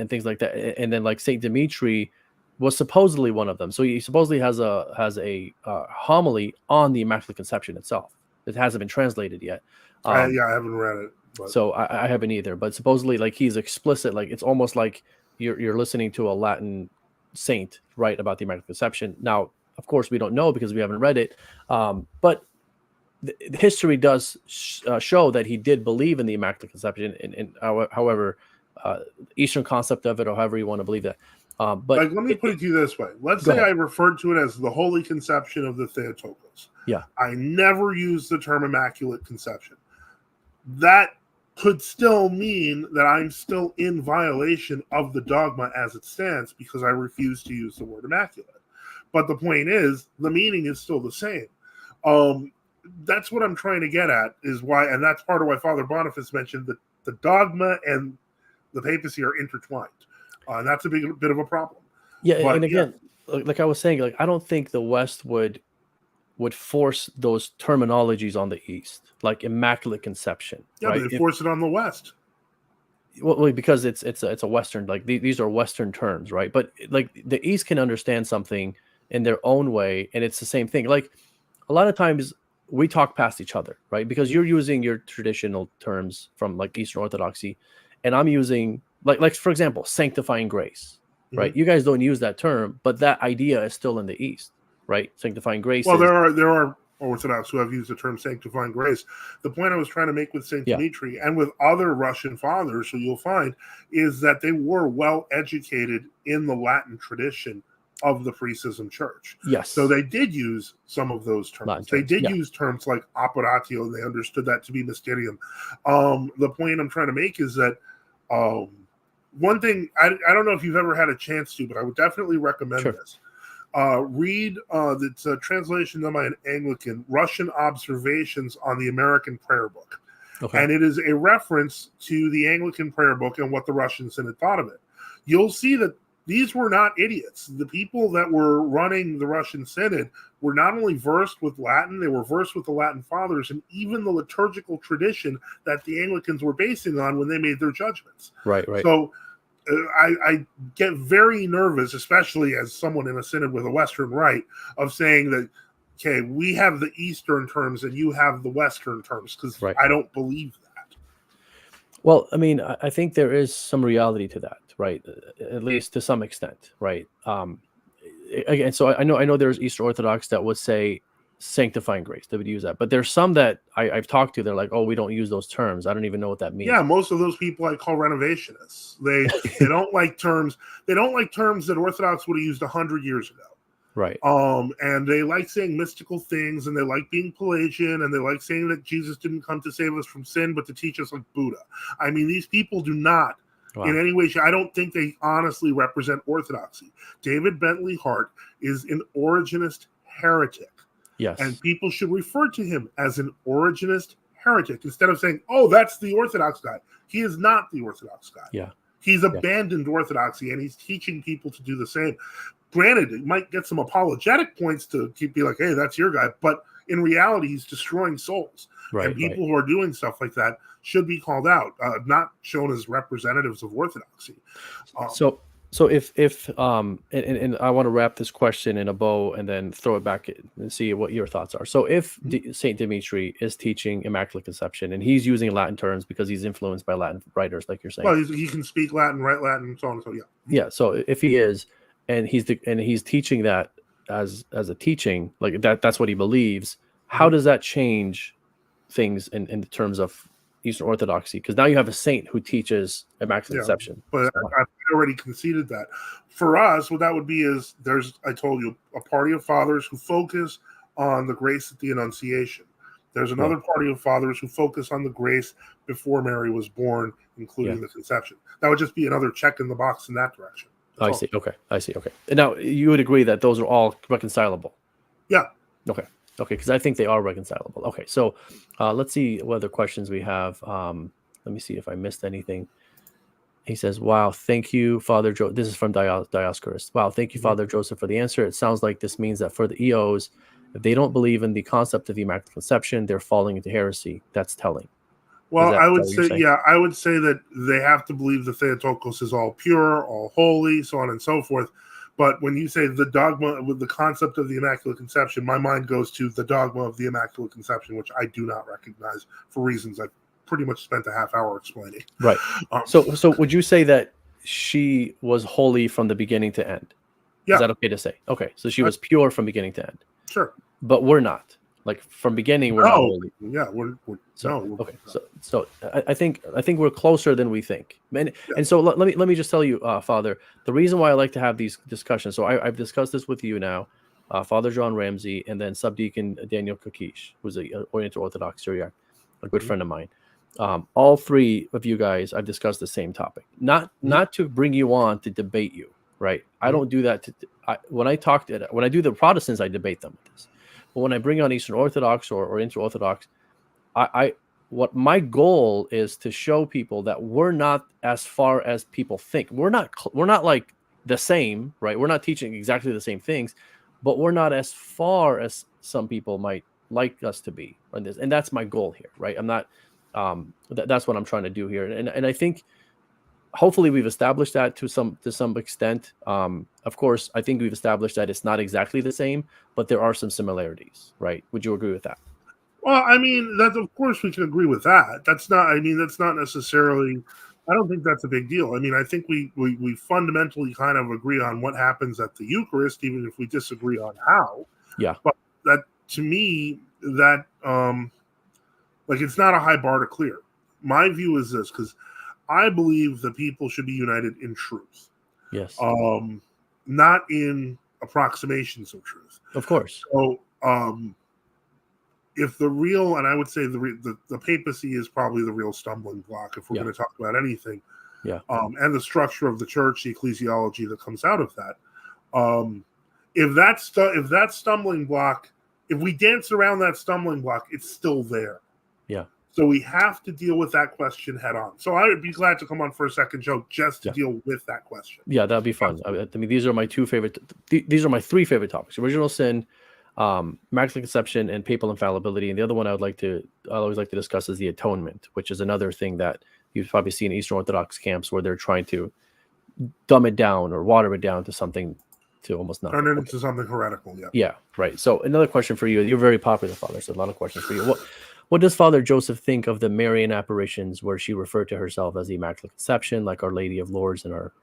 things like that. And then like Saint Dimitri was supposedly one of them. So he supposedly has a homily on the Immaculate Conception itself. It hasn't been translated yet. I haven't read it. But. So I haven't either. But supposedly, like, he's explicit. Like, it's almost like you're listening to a Latin saint write about the Immaculate Conception. Now, of course, we don't know because we haven't read it. But the history does show that he did believe in the Immaculate Conception. And however, Eastern concept of it, or however you want to believe that. But like, let me put it to you this way. Let's say I referred to it as the Holy Conception of the Theotokos. Yeah. I never used the term Immaculate Conception. That could still mean that I'm still in violation of the dogma as it stands because I refuse to use the word immaculate. But the point is, the meaning is still the same. That's what I'm trying to get at, is why, and that's part of why Father Boniface mentioned that the dogma and the papacy are intertwined. And that's a bit of a problem. Yeah, but, and again, like I was saying, like, I don't think the West would force those terminologies on the East, like Immaculate Conception. Yeah, right? But they force it on the West. Well, because it's a Western, like these are Western terms, right? But like the East can understand something in their own way, and it's the same thing. Like a lot of times we talk past each other, right? Because you're using your traditional terms from like Eastern Orthodoxy, and I'm using like for example, sanctifying grace, right? You guys don't use that term, but that idea is still in the East, right? Sanctifying grace. Well, there are Orthodox who have used the term sanctifying grace. The point I was trying to make with Saint Dimitri and with other Russian fathers, who you'll find, is that they were well educated in the Latin tradition of the pre-schism church. Yes. So they did use some of those terms. Latin They terms, did yeah. use terms like operatio. They understood that to be mysterium. The point I'm trying to make is that one thing, I don't know if you've ever had a chance to, but I would definitely recommend Sure. this. Read it's a translation done by an Anglican, Russian Observations on the American Prayer Book. Okay. And it is a reference to the Anglican Prayer Book and what the Russian Synod thought of it. You'll see that these were not idiots. The people that were running the Russian Synod were not only versed with Latin, they were versed with the Latin Fathers and even the liturgical tradition that the Anglicans were basing on when they made their judgments. Right. So I get very nervous, especially as someone in a synod with a Western rite, of saying that, okay, we have the Eastern terms and you have the Western terms, because Right. I don't believe that. Well, I mean, I think there is some reality to that, right? At least to some extent, right? Again, so I know there's Eastern Orthodox that would say sanctifying grace. They would use that, but there's some that I've talked to. They're like, oh, we don't use those terms. I don't even know what that means. Yeah, most of those people I call renovationists. They don't like terms. They don't like terms that Orthodox would have used 100 years ago. Right. And they like saying mystical things, and they like being Pelagian, and they like saying that Jesus didn't come to save us from sin, but to teach us like Buddha. I mean, these people do not in any way. I don't think they honestly represent Orthodoxy. David Bentley Hart is an Origenist heretic. Yes. And people should refer to him as an Origenist heretic instead of saying, oh, that's the Orthodox guy. He is not the Orthodox guy. Yeah. He's abandoned Orthodoxy, and he's teaching people to do the same. Granted, it might get some apologetic points to be like, hey, that's your guy. But in reality, he's destroying souls. Right, and people who are doing stuff like that should be called out, not shown as representatives of Orthodoxy. So if and I want to wrap this question in a bow and then throw it back and see what your thoughts are. So if Saint Dimitri is teaching Immaculate Conception and he's using Latin terms because he's influenced by Latin writers, like you're saying, well, he can speak Latin, write Latin, so on and so yeah. So if he is, and he's teaching that as a teaching, like that's what he believes. How does that change things in terms of Eastern Orthodoxy? Because now you have a saint who teaches Immaculate Conception. But I've already conceded that. For us, what that would be is I told you, a party of fathers who focus on the grace at the Annunciation. There's another party of fathers who focus on the grace before Mary was born, including the conception. That would just be another check in the box in that direction. I see. Okay. And now you would agree that those are all reconcilable? Yeah. Okay, because I think they are reconcilable. Okay, so let's see what other questions we have. Let me see if I missed anything. He says, wow, thank you, Father Joe. This is from Dioscorus. Wow, thank you, Father Joseph, for the answer. It sounds like this means that for the EOs, if they don't believe in the concept of the Immaculate Conception, they're falling into heresy. That's telling. Well, I would say that they have to believe the Theotokos is all pure, all holy, so on and so forth. But when you say the dogma with the concept of the Immaculate Conception, my mind goes to the dogma of the Immaculate Conception, which I do not recognize for reasons I've pretty much spent a half hour explaining. Right. So would you say that she was holy from the beginning to end? Yeah. Is that okay to say? Okay. So she was pure from beginning to end. Sure. But we're not. Like from beginning, we're not holy. Yeah, we're okay. So I think we're closer than we think. And so let me just tell you, Father, the reason why I like to have these discussions. So I've discussed this with you now, Father John Ramsey, and then Subdeacon Daniel Kakish, who's an Oriental Orthodox Syriac, a good friend of mine. All three of you guys, I've discussed the same topic. Not to bring you on to debate you, right? I don't do that. When I do the Protestants, I debate them with this. But when I bring on Eastern Orthodox or Oriental Orthodox, what my goal is to show people that we're not as far as people think. We're not like the same, right? We're not teaching exactly the same things, but we're not as far as some people might like us to be on this. And that's my goal here, right? I'm not. That's what I'm trying to do here, and I think hopefully we've established that to some extent. Of course, I think we've established that it's not exactly the same, but there are some similarities, right? Would you agree with that? Well, I mean, that of course we can agree with that. That's not necessarily. I don't think that's a big deal. I mean, I think we fundamentally kind of agree on what happens at the Eucharist, even if we disagree on how. Yeah. But that, to me, that like it's not a high bar to clear. My view is this, because I believe that people should be united in truth. Yes. Not in approximations of truth. Of course. So, if the real, and I would say the papacy is probably the real stumbling block if we're going to talk about anything. Yeah. And the structure of the church, the ecclesiology that comes out of that. If that stumbling block, if we dance around that stumbling block, it's still there. Yeah. So we have to deal with that question head on. So I would be glad to come on for a second, Joe, just to deal with that question. Yeah, that'd be fun. I mean, these are my these are my three favorite topics: original sin, Immaculate Conception, and papal infallibility. And the other one I always like to discuss is the atonement, which is another thing that you've probably seen in Eastern Orthodox camps where they're trying to dumb it down or water it down to something to almost nothing. Turn it into something heretical. Yeah. Yeah. Right. So another question for you. You're very popular, Father. So a lot of questions for you. What does Father Joseph think of the Marian apparitions where she referred to herself as the Immaculate Conception, like Our Lady of Lourdes and Our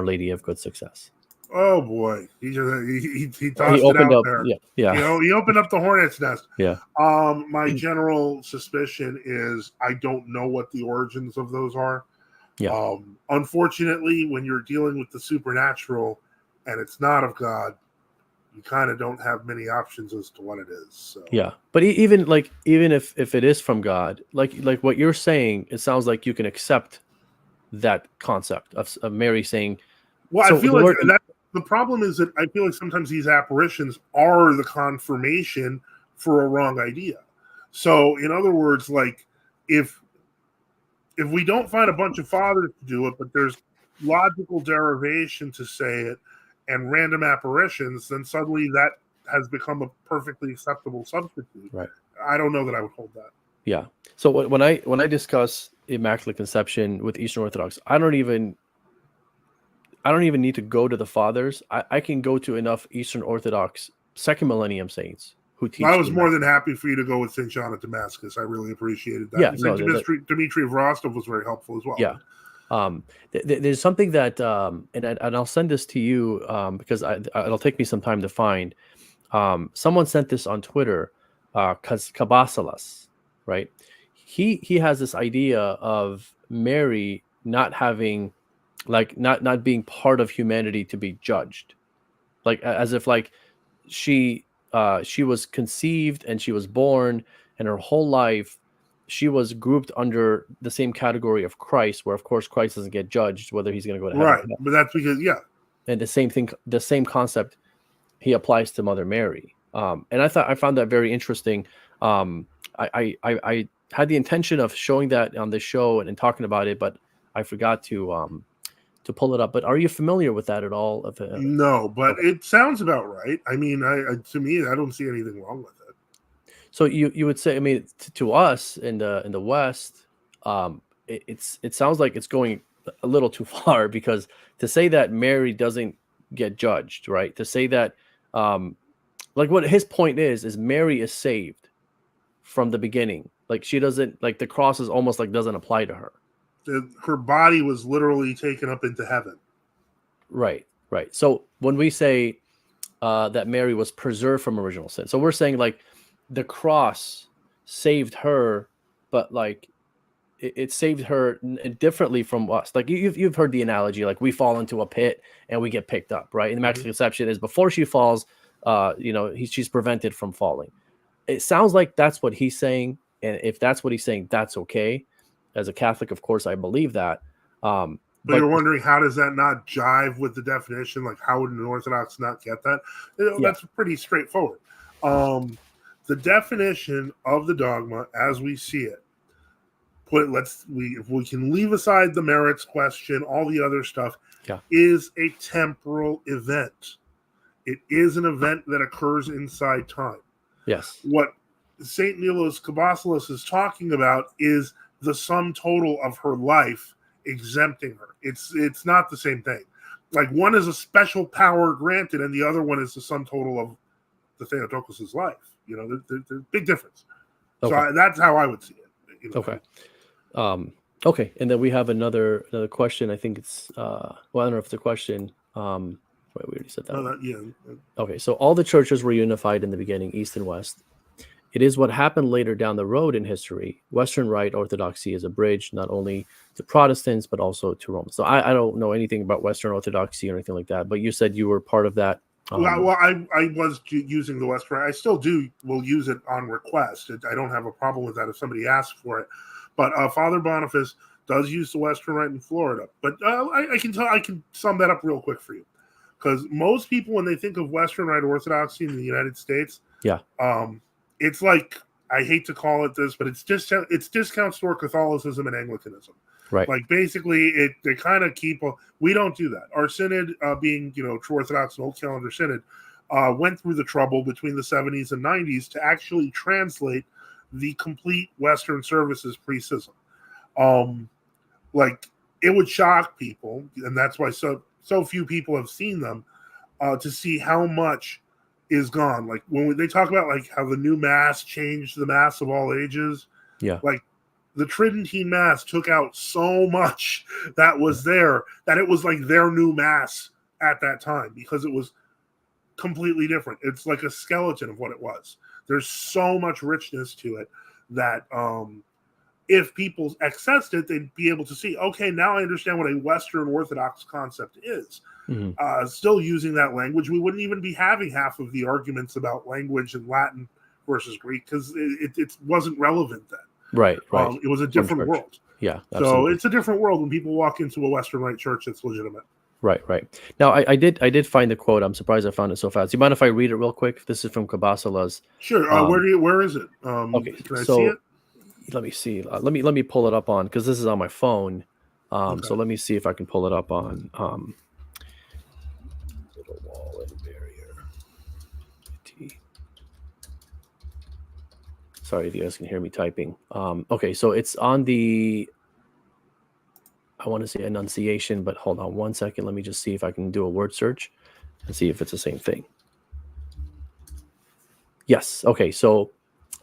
Lady of Good Success? Oh boy, he tossed he opened it out up, there. Yeah. You know, he opened up the hornet's nest. Yeah. My general suspicion is I don't know what the origins of those are. Yeah. Unfortunately, when you're dealing with the supernatural and it's not of God, you kind of don't have many options as to what it is. So. Yeah, but even if it is from God, like what you're saying, it sounds like you can accept that concept of Mary saying. Well, so I feel like the problem is that I feel like sometimes these apparitions are the confirmation for a wrong idea. So, in other words, like if we don't find a bunch of fathers to do it, but there's logical derivation to say it, and random apparitions, then suddenly that has become a perfectly acceptable substitute. Right. I don't know that I would hold that. Yeah. So when I discuss Immaculate Conception with Eastern Orthodox, I don't even need to go to the fathers. I can go to enough Eastern Orthodox second millennium saints who teach. I was more than happy for you to go with St. John of Damascus. I really appreciated that. Yeah. Dimitri of Rostov was very helpful as well. Yeah. There's something that, and I'll send this to you because it'll take me some time to find. Someone sent this on Twitter, Kabbasalas, right? He has this idea of Mary not having, like, not being part of humanity to be judged, like as if like she was conceived and she was born and her whole life she was grouped under the same category of Christ, where of course Christ doesn't get judged whether he's going to go to heaven. Right, but that's because and the same thing, the same concept, he applies to Mother Mary. And I found that very interesting. I had the intention of showing that on the show and talking about it, but I forgot to pull it up. But are you familiar with that at all? No, but it sounds about right. I mean, to me, I don't see anything wrong with it. So you would say, I mean, to us in the West, it sounds like it's going a little too far, because to say that Mary doesn't get judged, right? To say that, like what his point is Mary is saved from the beginning. Like she doesn't, like the cross is almost like doesn't apply to her. Her body was literally taken up into heaven. Right. So when we say that Mary was preserved from original sin, so we're saying like the cross saved her, but like it saved her differently from us. Like you've heard the analogy, like we fall into a pit and we get picked up, right? And the Immaculate Conception is before she falls, she's prevented from falling. It sounds like that's what he's saying, and if that's what he's saying, that's okay. As a Catholic, of course, I believe that. But you're wondering, how does that not jive with the definition? Like, how would an Orthodox not get that? That's pretty straightforward. The definition of the dogma, as we see it, if we can leave aside the merits question, all the other stuff, is a temporal event. It is an event that occurs inside time. Yes. What St. Milos Kabbasalis is talking about is the sum total of her life exempting her. It's not the same thing. Like one is a special power granted, and the other one is the sum total of the Theotokos' life. You know, there's a big difference. Okay. So that's how I would see it. Okay. Okay. And then we have another question. I think it's I don't know if it's a question. Wait, we already said that. Okay. So all the churches were unified in the beginning, East and West. It is what happened later down the road in history. Western Rite Orthodoxy is a bridge not only to Protestants but also to Romans. So I don't know anything about Western Orthodoxy or anything like that. But you said you were part of that Well, I was using the Western Rite. I still will use it on request. I don't have a problem with that if somebody asks for it. But Father Boniface does use the Western Rite in Florida. But I can sum that up real quick for you, because most people, when they think of Western Rite Orthodoxy in the United States, it's like, I hate to call it this, but it's discount store Catholicism and Anglicanism. Right. Like, basically, they kind of we don't do that. Our synod, being, True Orthodox and Old Calendar Synod, went through the trouble between the 70s and 90s to actually translate the complete Western services pre-schism. Like, it would shock people, and that's why so few people have seen them, to see how much is gone. Like, when they talk about, like, how the new Mass changed the Mass of all ages, like, the Tridentine Mass took out so much that was there that it was like their new Mass at that time, because it was completely different. It's like a skeleton of what it was. There's so much richness to it that if people accessed it, they'd be able to see, okay, now I understand what a Western Orthodox concept is. Still using that language, we wouldn't even be having half of the arguments about language in Latin versus Greek, because it wasn't relevant then. Right. It was a different world. Yeah, absolutely. So it's a different world when people walk into a Western Rite church that's legitimate. Right. Now, I did find the quote. I'm surprised I found it so fast. Do you mind if I read it real quick? This is from Cabasala's. Sure. Where is it? Okay. Can I see it? Let me see. Let me pull it up on, because this is on my phone. Okay. So let me see if I can pull it up on little wall and barrier. Sorry if you guys can hear me typing. Okay, so it's on the, I want to say Annunciation, but hold on one second. Let me just see if I can do a word search and see if it's the same thing. Yes. Okay, so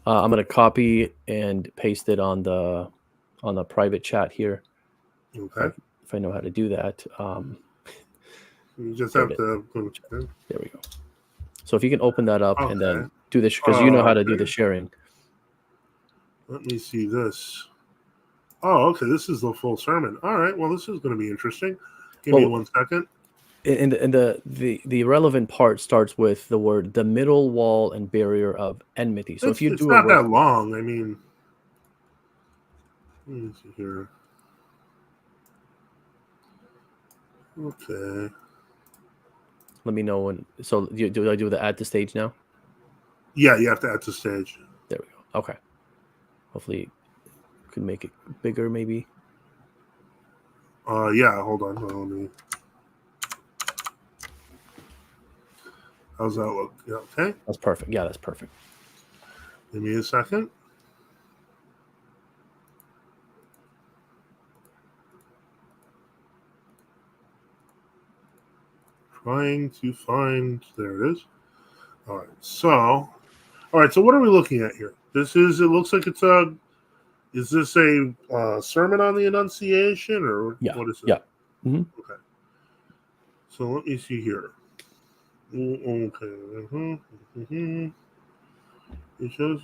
I'm going to copy and paste it on the private chat here. Okay. If I know how to do that. You just have to. There we go. So if you can open that up and then do this, because you know how to do the sharing. Let me see this. Oh, okay. This is the full sermon. All right. Well, this is going to be interesting. Give me 1 second. And the relevant part starts with the word, the middle wall and barrier of enmity. So if you it's not that long. I mean, let me see here. Okay. Let me know when. So do I do the add to stage now? Yeah, you have to add to stage. There we go. Okay. Hopefully, you can make it bigger, maybe. Yeah. Hold on. Let me. How's that look? Yeah. Okay. That's perfect. Yeah, that's perfect. Give me a second. Trying to find. There it is. All right. So what are we looking at here? It looks like it's a. Is this a sermon on the Annunciation, or what is it? Yeah. Mm-hmm. Okay. So let me see here. Okay. It shows.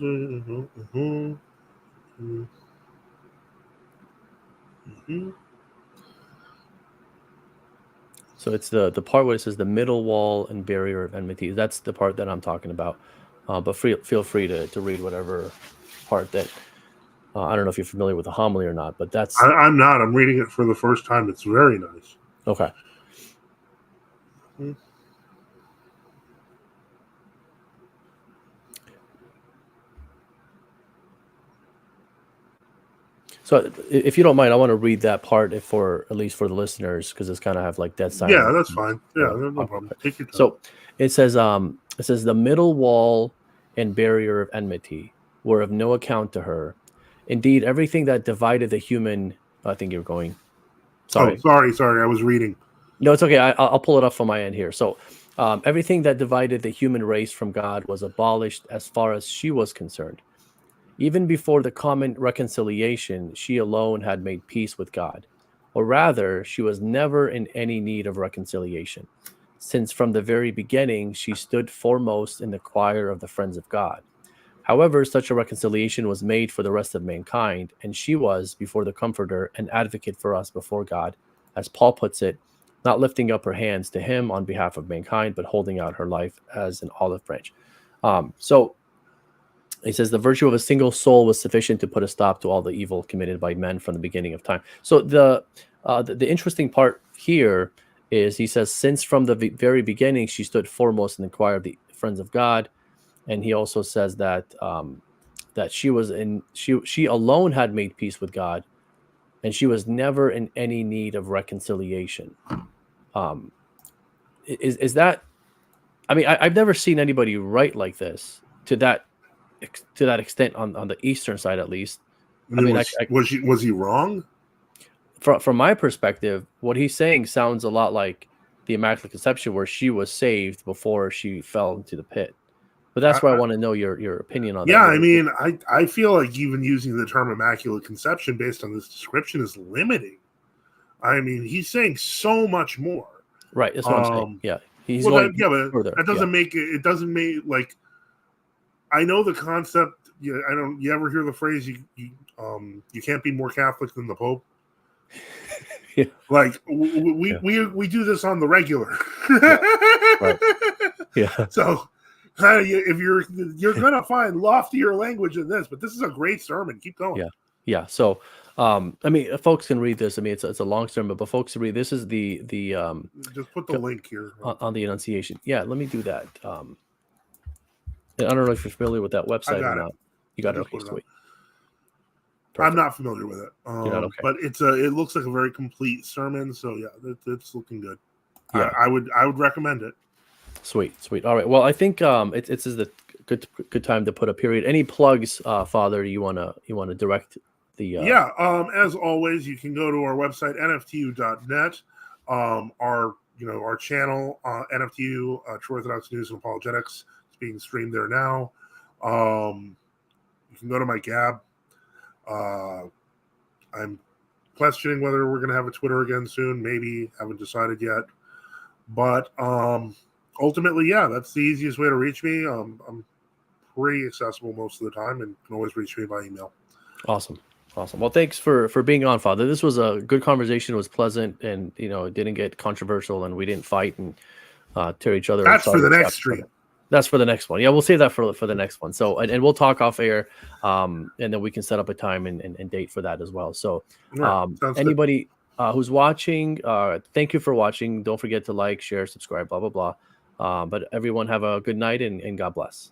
So it's the part where it says the middle wall and barrier of enmity. That's the part that I'm talking about. But feel free to read whatever part that. I don't know if you're familiar with the homily or not, but that's. I'm not. I'm reading it for the first time. It's very nice. Okay. So if you don't mind, I want to read that part at least for the listeners, because it's kind of have like dead silence. Yeah, that's fine. Yeah, no problem. Take your time. So it says the middle wall and barrier of enmity were of no account to her. Indeed, everything that divided the human. I think you're going. Sorry. Oh, sorry. I was reading. No, it's okay. I'll pull it up from my end here. So everything that divided the human race from God was abolished as far as she was concerned. Even before the common reconciliation, she alone had made peace with God. Or rather, she was never in any need of reconciliation, since from the very beginning she stood foremost in the choir of the friends of God. However, such a reconciliation was made for the rest of mankind, and she was, before the Comforter, an advocate for us before God, as Paul puts it, not lifting up her hands to him on behalf of mankind, but holding out her life as an olive branch. So he says the virtue of a single soul was sufficient to put a stop to all the evil committed by men from the beginning of time. So the interesting part here is he says, since from the very beginning she stood foremost in the choir of the friends of God, and he also says that that she alone had made peace with God, and she was never in any need of reconciliation. Is that? I mean, I've never seen anybody write like this to that extent on the Eastern side, at least. I mean, was he wrong? From my perspective, what he's saying sounds a lot like the Immaculate Conception, where she was saved before she fell into the pit. But that's why I want to know your opinion on that. Yeah, I mean, I feel like even using the term Immaculate Conception based on this description is limiting. I mean, he's saying so much more. Right, that's what I'm saying. Yeah, he's but further. That doesn't make it. It doesn't make like. I know the concept. You ever hear the phrase you can't be more Catholic than the Pope? Yeah. Like we do this on the regular. Yeah. Right. Yeah. So if you're gonna find loftier language in this, but this is a great sermon. Keep going. Yeah. Yeah. So I mean, folks can read this. I mean, it's a long sermon, but folks can read. This is the just put the link here on the Annunciation. Yeah, let me do that. I don't know if you're familiar with that website or not. You got it. Okay, sweet. I'm not familiar with it, okay. But it looks like a very complete sermon. So yeah, it's looking good. Yeah. I would recommend it. Sweet. All right. Well, I think it's the good time to put a period. Any plugs, Father? You wanna direct the? As always, you can go to our website nftu.net. Our channel NFTU True Orthodox News and Apologetics is being streamed there now. You can go to my Gab. I'm questioning whether we're going to have a Twitter again soon. Maybe, haven't decided yet. But ultimately, yeah, that's the easiest way to reach me. I'm pretty accessible most of the time, and can always reach me by email. Awesome. Well, thanks for being on, Father. This was a good conversation. It was pleasant, and it didn't get controversial, and we didn't fight and tear each other. That's for the next stream. That's for the next one. Yeah, we'll save that for the next one. So, and we'll talk off air, and then we can set up a time and date for that as well. So, anybody who's watching, thank you for watching. Don't forget to like, share, subscribe, blah, blah, blah. But everyone have a good night and God bless.